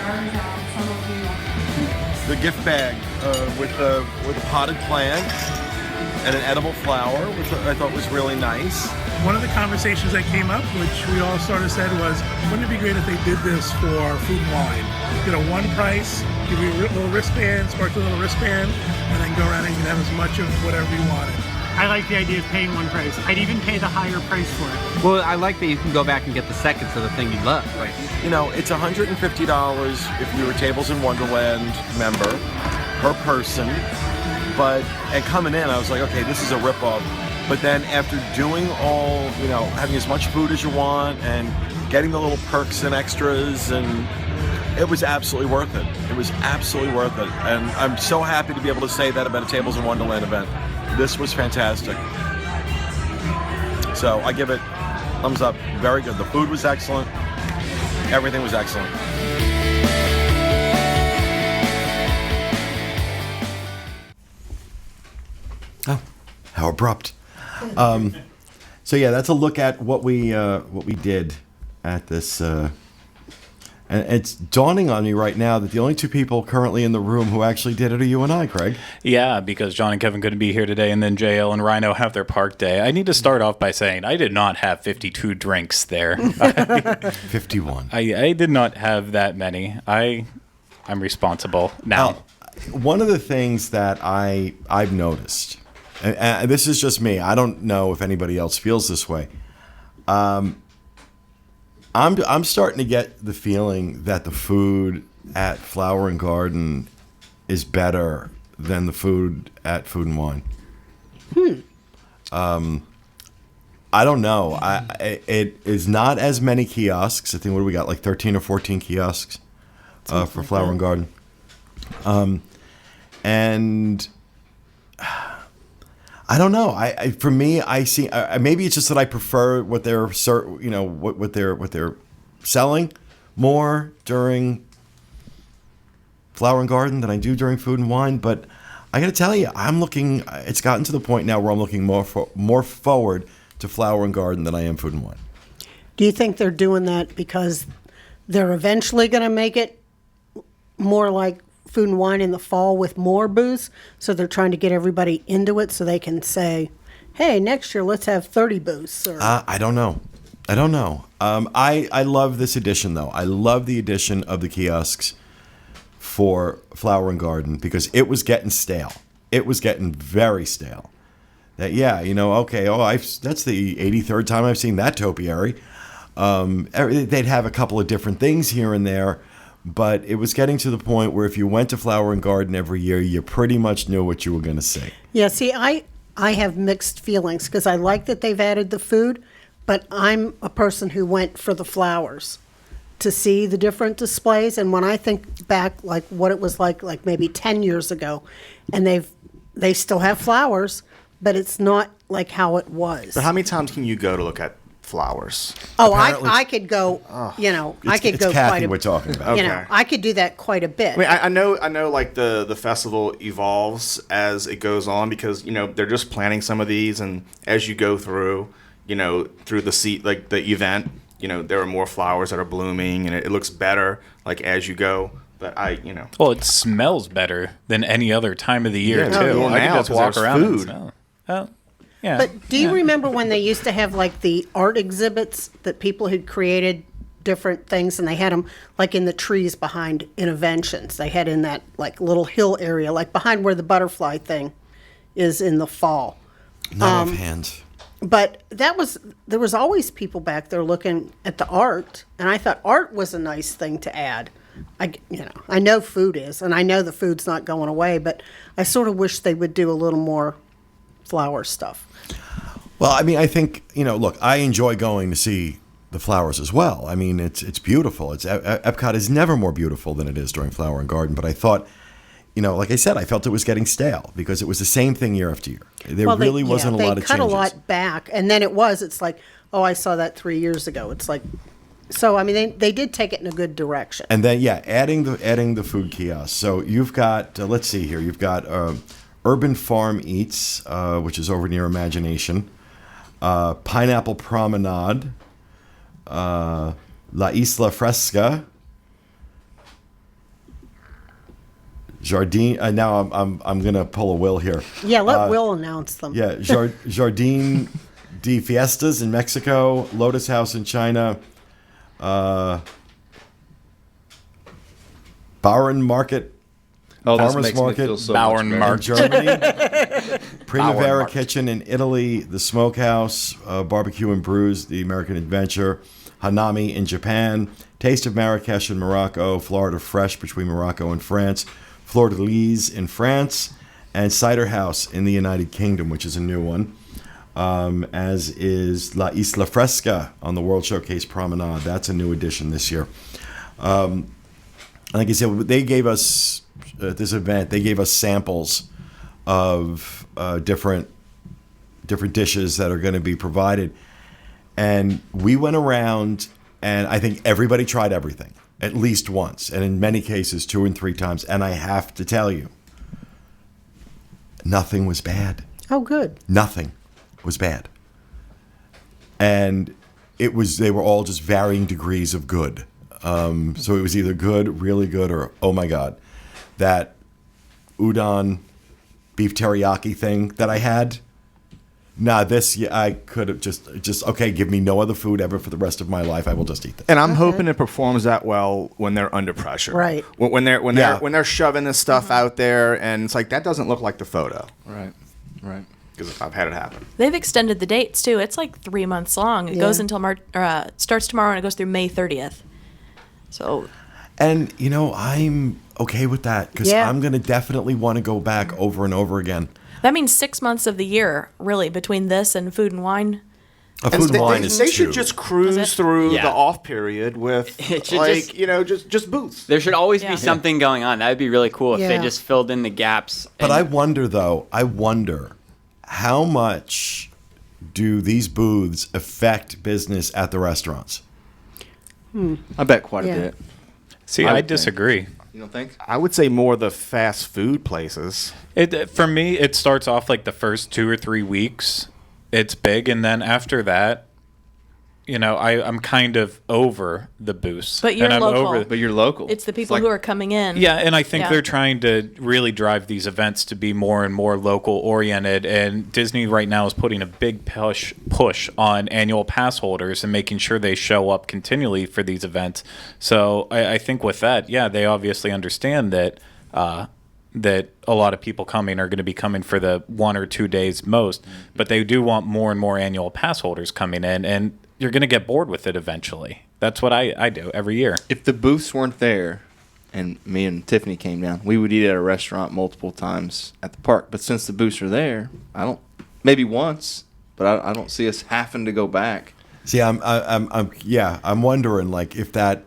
The gift bag with a potted plant and an edible flower, which I thought was really nice. One of the conversations that came up, which we all sort of said was, wouldn't it be great if they did this for food and wine? Get a one price, give you a little wristband, sparkle a little wristband, and then go around and you can have as much of whatever you wanted. I like the idea of paying one price. I'd even pay the higher price for it. Well, I like that you can go back and get the seconds of the thing you love. Like, You know, it's $150 if you're a Tables in Wonderland member per person. But and coming in, I was like, okay, this is a ripoff But then after doing all, having as much food as you want and getting the little perks and extras, and it was absolutely worth it. It was absolutely worth it. And I'm so happy to be able to say that about a Tables in Wonderland event. This was fantastic. So I give it thumbs up. Very good. The food was excellent. Everything was excellent. Oh, how abrupt. So yeah, that's a look at what we did at this. And it's dawning on me right now that the only two people currently in the room who actually did it are you and I, Craig. Yeah, because John and Kevin couldn't be here today, and then JL and Rhino have their park day. I need to start off by saying I did not have 52 drinks there. 51. I did not have that many. I'm responsible now. One of the things that I've noticed, and this is just me, I don't know if anybody else feels this way. I'm starting to get the feeling that the food at Flower and Garden is better than the food at Food and Wine. I don't know. It is not as many kiosks. I think, what do we got, like 13 or 14 kiosks for Flower and Garden. And I don't know. For me, I see. Maybe it's just that I prefer what they're, what they're selling more during Flower and Garden than I do during Food and Wine. But I got to tell you, I'm looking. It's gotten to the point now where I'm looking more forward to Flower and Garden than I am Food and Wine. Do you think they're doing that because they're eventually going to make it more like Food and Wine in the fall with more booze? So they're trying to get everybody into it so they can say, hey, next year let's have 30 booths. Or... I don't know. I love this edition, though. I love the addition of the kiosks for Flower and Garden because it was getting stale. It was getting very stale. That, that's the 83rd time I've seen that topiary. They'd have a couple of different things here and there, but it was getting to the point where if you went to Flower and Garden every year, you pretty much knew what you were going to see. Yeah, see, I have mixed feelings because I like that they've added the food, but I'm a person who went for the flowers to see the different displays. And when I think back, like what it was like maybe 10 years ago, and they still have flowers, but it's not like how it was. But how many times can you go to look at flowers? Oh, I could go, I could go Kathy quite a bit. we're talking about. Okay. I could do that quite a bit. I mean, I know like the festival evolves as it goes on because, they're just planning some of these, and as you go through, through the event, there are more flowers that are blooming, and it looks better like as you go. But Well, it smells better than any other time of the year, too. Well, I now can just walk there's around food. and smell. Oh, yeah. But do you remember when they used to have like the art exhibits that people had created different things, and they had them like in the trees behind Innoventions? They had in that like little hill area, like behind where the butterfly thing is in the fall. Not offhand. But there was always people back there looking at the art, and I thought art was a nice thing to add. I know food is, and I know the food's not going away, but I sort of wish they would do a little more flower stuff. Well, I mean, I think, look, I enjoy going to see the flowers as well. I mean, it's beautiful. Epcot is never more beautiful than it is during Flower and Garden, but I thought, like I said, I felt it was getting stale because it was the same thing year after year. There really wasn't a lot of changes. They cut a lot back, and then it's like, oh, I saw that 3 years ago. It's like, so, I mean, they did take it in a good direction. And then, adding the food kiosk. So you've got, let's see here, you've got Urban Farm Eats, which is over near Imagination, Pineapple Promenade, La Isla Fresca, Jardin. Now I'm gonna pull a Will here. Yeah, let Will announce them. Yeah, Jardin de Fiestas in Mexico, Lotus House in China, Bauern Market. Oh, this Farmers makes Market, me feel so Bauern much better. Market. Germany, Primavera Market. Kitchen in Italy, the Smokehouse, Barbecue and Brews, the American Adventure, Hanami in Japan, Taste of Marrakesh in Morocco, Florida Fresh between Morocco and France, Fleur de Lis in France, and Cider House in the United Kingdom, which is a new one. as is La Isla Fresca on the World Showcase Promenade. That's a new addition this year. Like I said, they gave us at this event. They gave us samples of different dishes that are going to be provided, and we went around, and I think everybody tried everything at least once, and in many cases 2 and 3 times. And I have to tell you, nothing was bad. Oh, good. Nothing was bad. And they were all just varying degrees of good. So it was either good, really good, or, oh my God, that udon beef teriyaki thing that I had. I could have just okay, give me no other food ever for the rest of my life. I will just eat this. And I'm hoping it performs that well when they're under pressure. Right. When they're shoving this stuff out there, and it's like that doesn't look like the photo. Right. Because I've had it happen. They've extended the dates too. It's like 3 months long. It goes until starts tomorrow and it goes through May 30th. So. And I'm okay with that because I'm going to definitely want to go back over and over again. That means 6 months of the year, really, between this and Food and Wine. Food and Wine is They 2. should just cruise through the off period with, just booths. There should always be something going on. That would be really cool if they Yeah. just filled in the gaps. But I wonder, though, how much do these booths affect business at the restaurants? I bet quite a Yeah. bit. See, I disagree. You don't think? I would say more the fast food places. For me, it starts off like the first 2 or 3 weeks. It's big, and then after that, I'm kind of over the booths. But you're and I'm local. over. But you're local. It's the people who are coming in. Yeah, and I think Yeah. they're trying to really drive these events to be more and more local oriented. And Disney right now is putting a big push on annual pass holders and making sure they show up continually for these events. So I think with that, they obviously understand that that a lot of people coming are going to be coming for the 1 or 2 days most, but they do want more and more annual pass holders coming in, and you're going to get bored with it eventually. That's what I do every year. If the booths weren't there and me and Tiffany came down, we would eat at a restaurant multiple times at the park. But since the booths are there, maybe once, but I don't see us having to go back. See, I'm wondering like if that,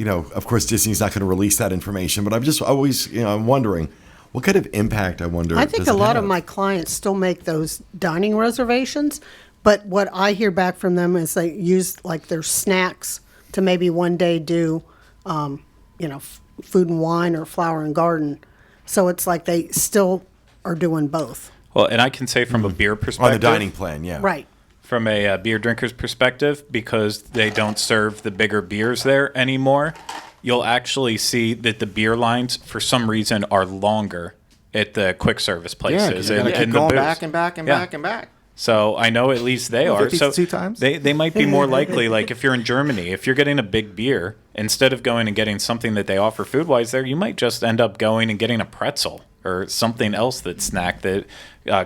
of course Disney's not going to release that information, but I'm just always, I'm wondering what kind of impact I wonder. I think does a it lot have? of my clients still make those dining reservations, but what I hear back from them is they use like their snacks to maybe one day do, Food and Wine or Flower and Garden. So it's like they still are doing both. Well, and I can say from a beer perspective, on the dining plan, yeah. Right. from a beer drinker's perspective, because they don't serve the bigger beers there anymore, you'll actually see that the beer lines, for some reason, are longer at the quick service places. Yeah, and keep the going booths. back and back and Yeah. back and back. So I know at least they are. So 52 times? They might be more likely, like if you're in Germany, if you're getting a big beer, instead of going and getting something that they offer food-wise there, you might just end up going and getting a pretzel or something else that's snack that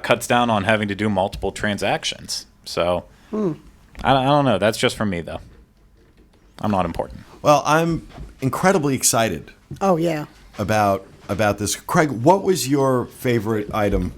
cuts down on having to do multiple transactions. So I don't know. That's just from me, though. I'm not important. Well, I'm incredibly excited Oh, yeah. about this. Craig, what was your favorite item?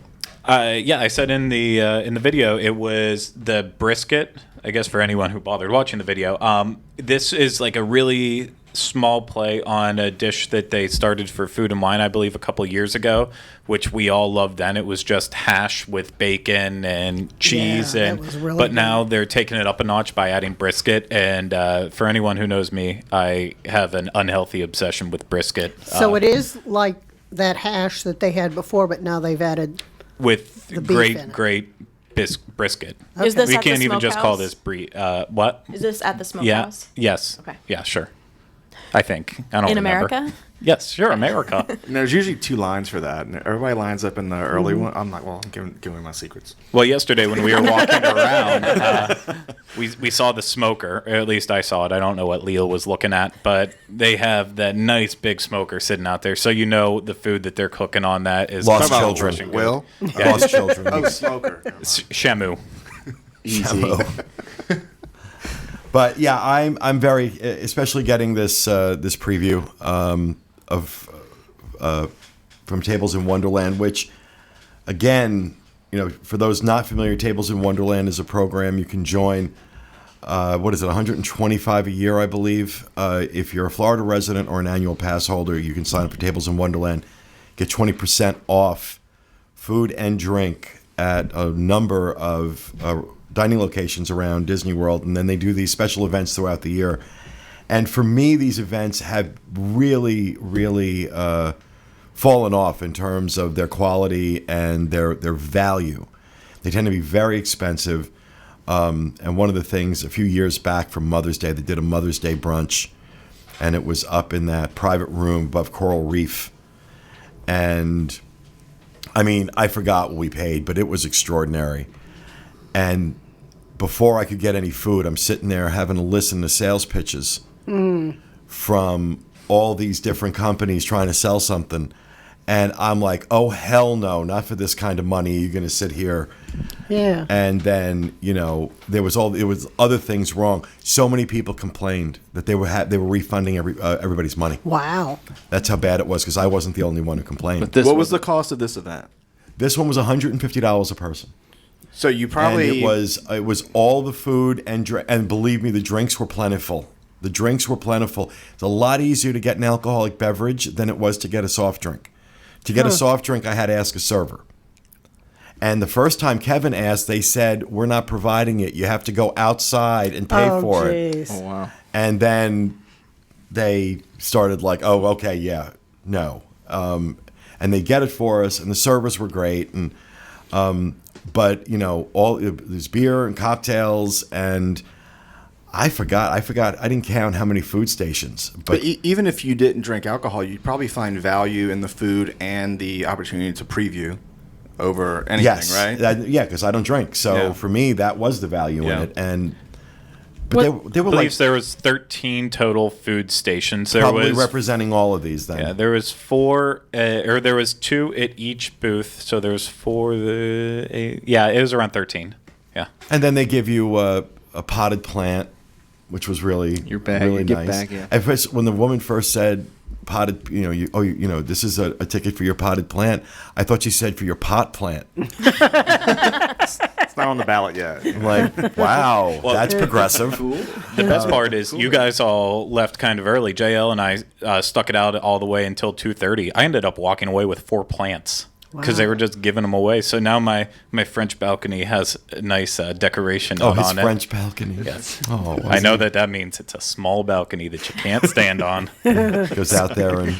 I said in the video it was the brisket. I guess for anyone who bothered watching the video, this is like a really small play on a dish that they started for Food and Wine, I believe, a couple years ago, which we all loved then. It was just hash with bacon and cheese, Yeah, that was really but good. now they're taking it up a notch by adding brisket. And for anyone who knows me, I have an unhealthy obsession with brisket. So it is like that hash that they had before, but now they've added. With the beef in it. great brisket. Is this We at the can't even just call smokehouse? this what? Is this at the Yeah. smokehouse? Yes. Okay. Yeah, sure. I think. I don't In remember. America? Yes, sure, America. And there's usually 2 lines for that, and everybody lines up in the early one. I'm like, well, I'm giving my secrets. Well, yesterday when we were walking around, we saw the smoker, or at least I saw it. I don't know what Leo was looking at, but they have that nice big smoker sitting out there. So you know the food that they're cooking on that is Lost about children. Russian good. Will? Lost children. Oh, smoker. It's Shamu. But yeah, I'm very, especially getting this this preview of from Tables in Wonderland, which again for those not familiar, Tables in Wonderland is a program you can join. What is it, $125 a year, I believe. If you're a Florida resident or an annual pass holder, you can sign up for Tables in Wonderland, get 20% off food and drink at a number of dining locations around Disney World, and then they do these special events throughout the year. And for me, these events have really, really fallen off in terms of their quality and their value. They tend to be very expensive. And one of the things a few years back for Mother's Day, they did a Mother's Day brunch, and it was up in that private room above Coral Reef. And I mean, I forgot what we paid, but it was extraordinary. And before I could get any food, I'm sitting there having to listen to sales pitches from all these different companies trying to sell something. And I'm like, oh, hell no, not for this kind of money. You're going to sit here. Yeah. And then, there was other things wrong. So many people complained that they were refunding everybody's money. Wow. That's how bad it was, because I wasn't the only one who complained. What was the cost of this event? This one was $150 a person. So you probably... And it was all the food and believe me, the drinks were plentiful. The drinks were plentiful. It's a lot easier to get an alcoholic beverage than it was to get a soft drink. To get a soft drink, I had to ask a server. And the first time Kevin asked, they said, we're not providing it. You have to go outside and pay for it. Oh, wow. And then they started like, oh, okay, yeah, no. And they get it for us, and the servers were great. And but, there's beer and cocktails, and I forgot. I didn't count how many food stations. But even if you didn't drink alcohol, you'd probably find value in the food and the opportunity to preview over anything, yes, right? Because I don't drink. So for me, that was the value in it. And but they were like, there was 13 total food stations. There probably was representing all of these. Then there was 4, or there was 2 at each booth. So there was 4. It was around 13. Yeah, and then they give you a potted plant, which was really your bag, really your gift nice. Bag, yeah. At first, when the woman first said potted, this is a ticket for your potted plant, I thought she said for your pot plant. It's not on the ballot yet. I'm like, wow, that's progressive. the best part is you guys all left kind of early. JL and I stuck it out all the way until 2:30. I ended up walking away with 4 plants. Because they were just giving them away. So now my French balcony has a nice decoration on it. French balcony. Yes. Oh, I know that means it's a small balcony that you can't stand on. Goes out there and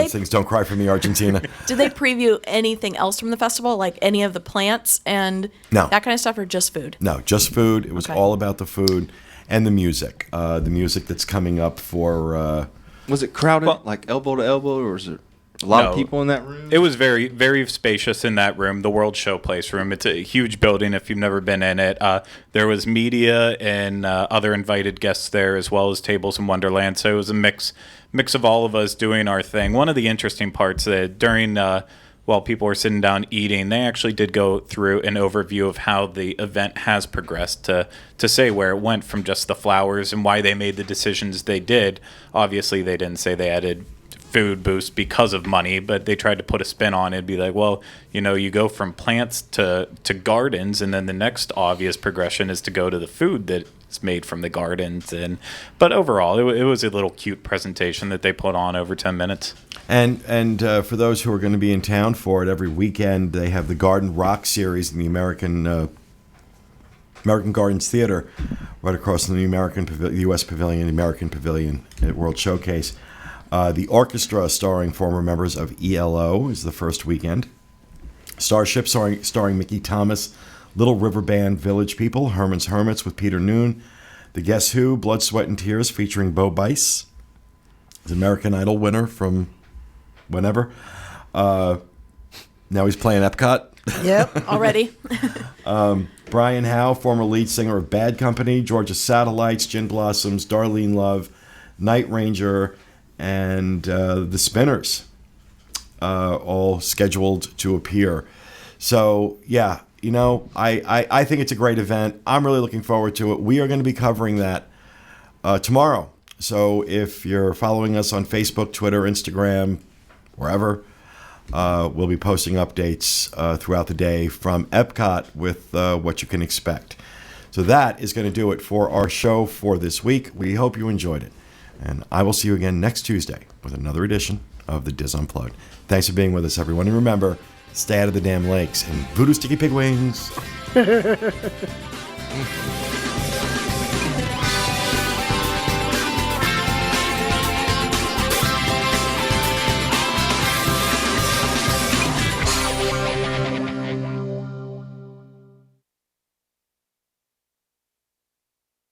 sings "Don't Cry for Me, Argentina." Did they preview anything else from the festival, like any of the plants and that kind of stuff, or just food? No, just food. It was all about the food and the music. The music that's coming up for. Was it crowded, like elbow to elbow, or was it a lot of people in that room? It was very, very spacious in that room, the World Showplace room. It's a huge building if you've never been in it. There was media and other invited guests there, as well as Tables in Wonderland. So it was a mix of all of us doing our thing. One of the interesting parts that during while people were sitting down eating, they actually did go through an overview of how the event has progressed to say where it went from just the flowers and why they made the decisions they did. Obviously, they didn't say they added food boost because of money, but they tried to put a spin on it. Be like, well, you go from plants to gardens, and then the next obvious progression is to go to the food that's made from the gardens. But overall, it was a little cute presentation that they put on over 10 minutes. And for those who are going to be in town for it, every weekend they have the Garden Rock series in the American Gardens Theater, right across from the U.S. Pavilion, the American Pavilion at World Showcase. The orchestra starring former members of ELO is the first weekend. Starship starring Mickey Thomas, Little River Band, Village People, Herman's Hermits with Peter Noon, The Guess Who, Blood, Sweat, and Tears featuring Bo Bice, the American Idol winner from whenever. Now he's playing Epcot. Yep, already. Brian Howe, former lead singer of Bad Company, Georgia Satellites, Gin Blossoms, Darlene Love, Night Ranger, and the Spinners, all scheduled to appear. So, yeah, I think it's a great event. I'm really looking forward to it. We are going to be covering that tomorrow. So if you're following us on Facebook, Twitter, Instagram, wherever, we'll be posting updates throughout the day from Epcot with what you can expect. So that is going to do it for our show for this week. We hope you enjoyed it. And I will see you again next Tuesday with another edition of the Diz Unplugged. Thanks for being with us, everyone. And remember, stay out of the damn lakes and voodoo sticky pig wings.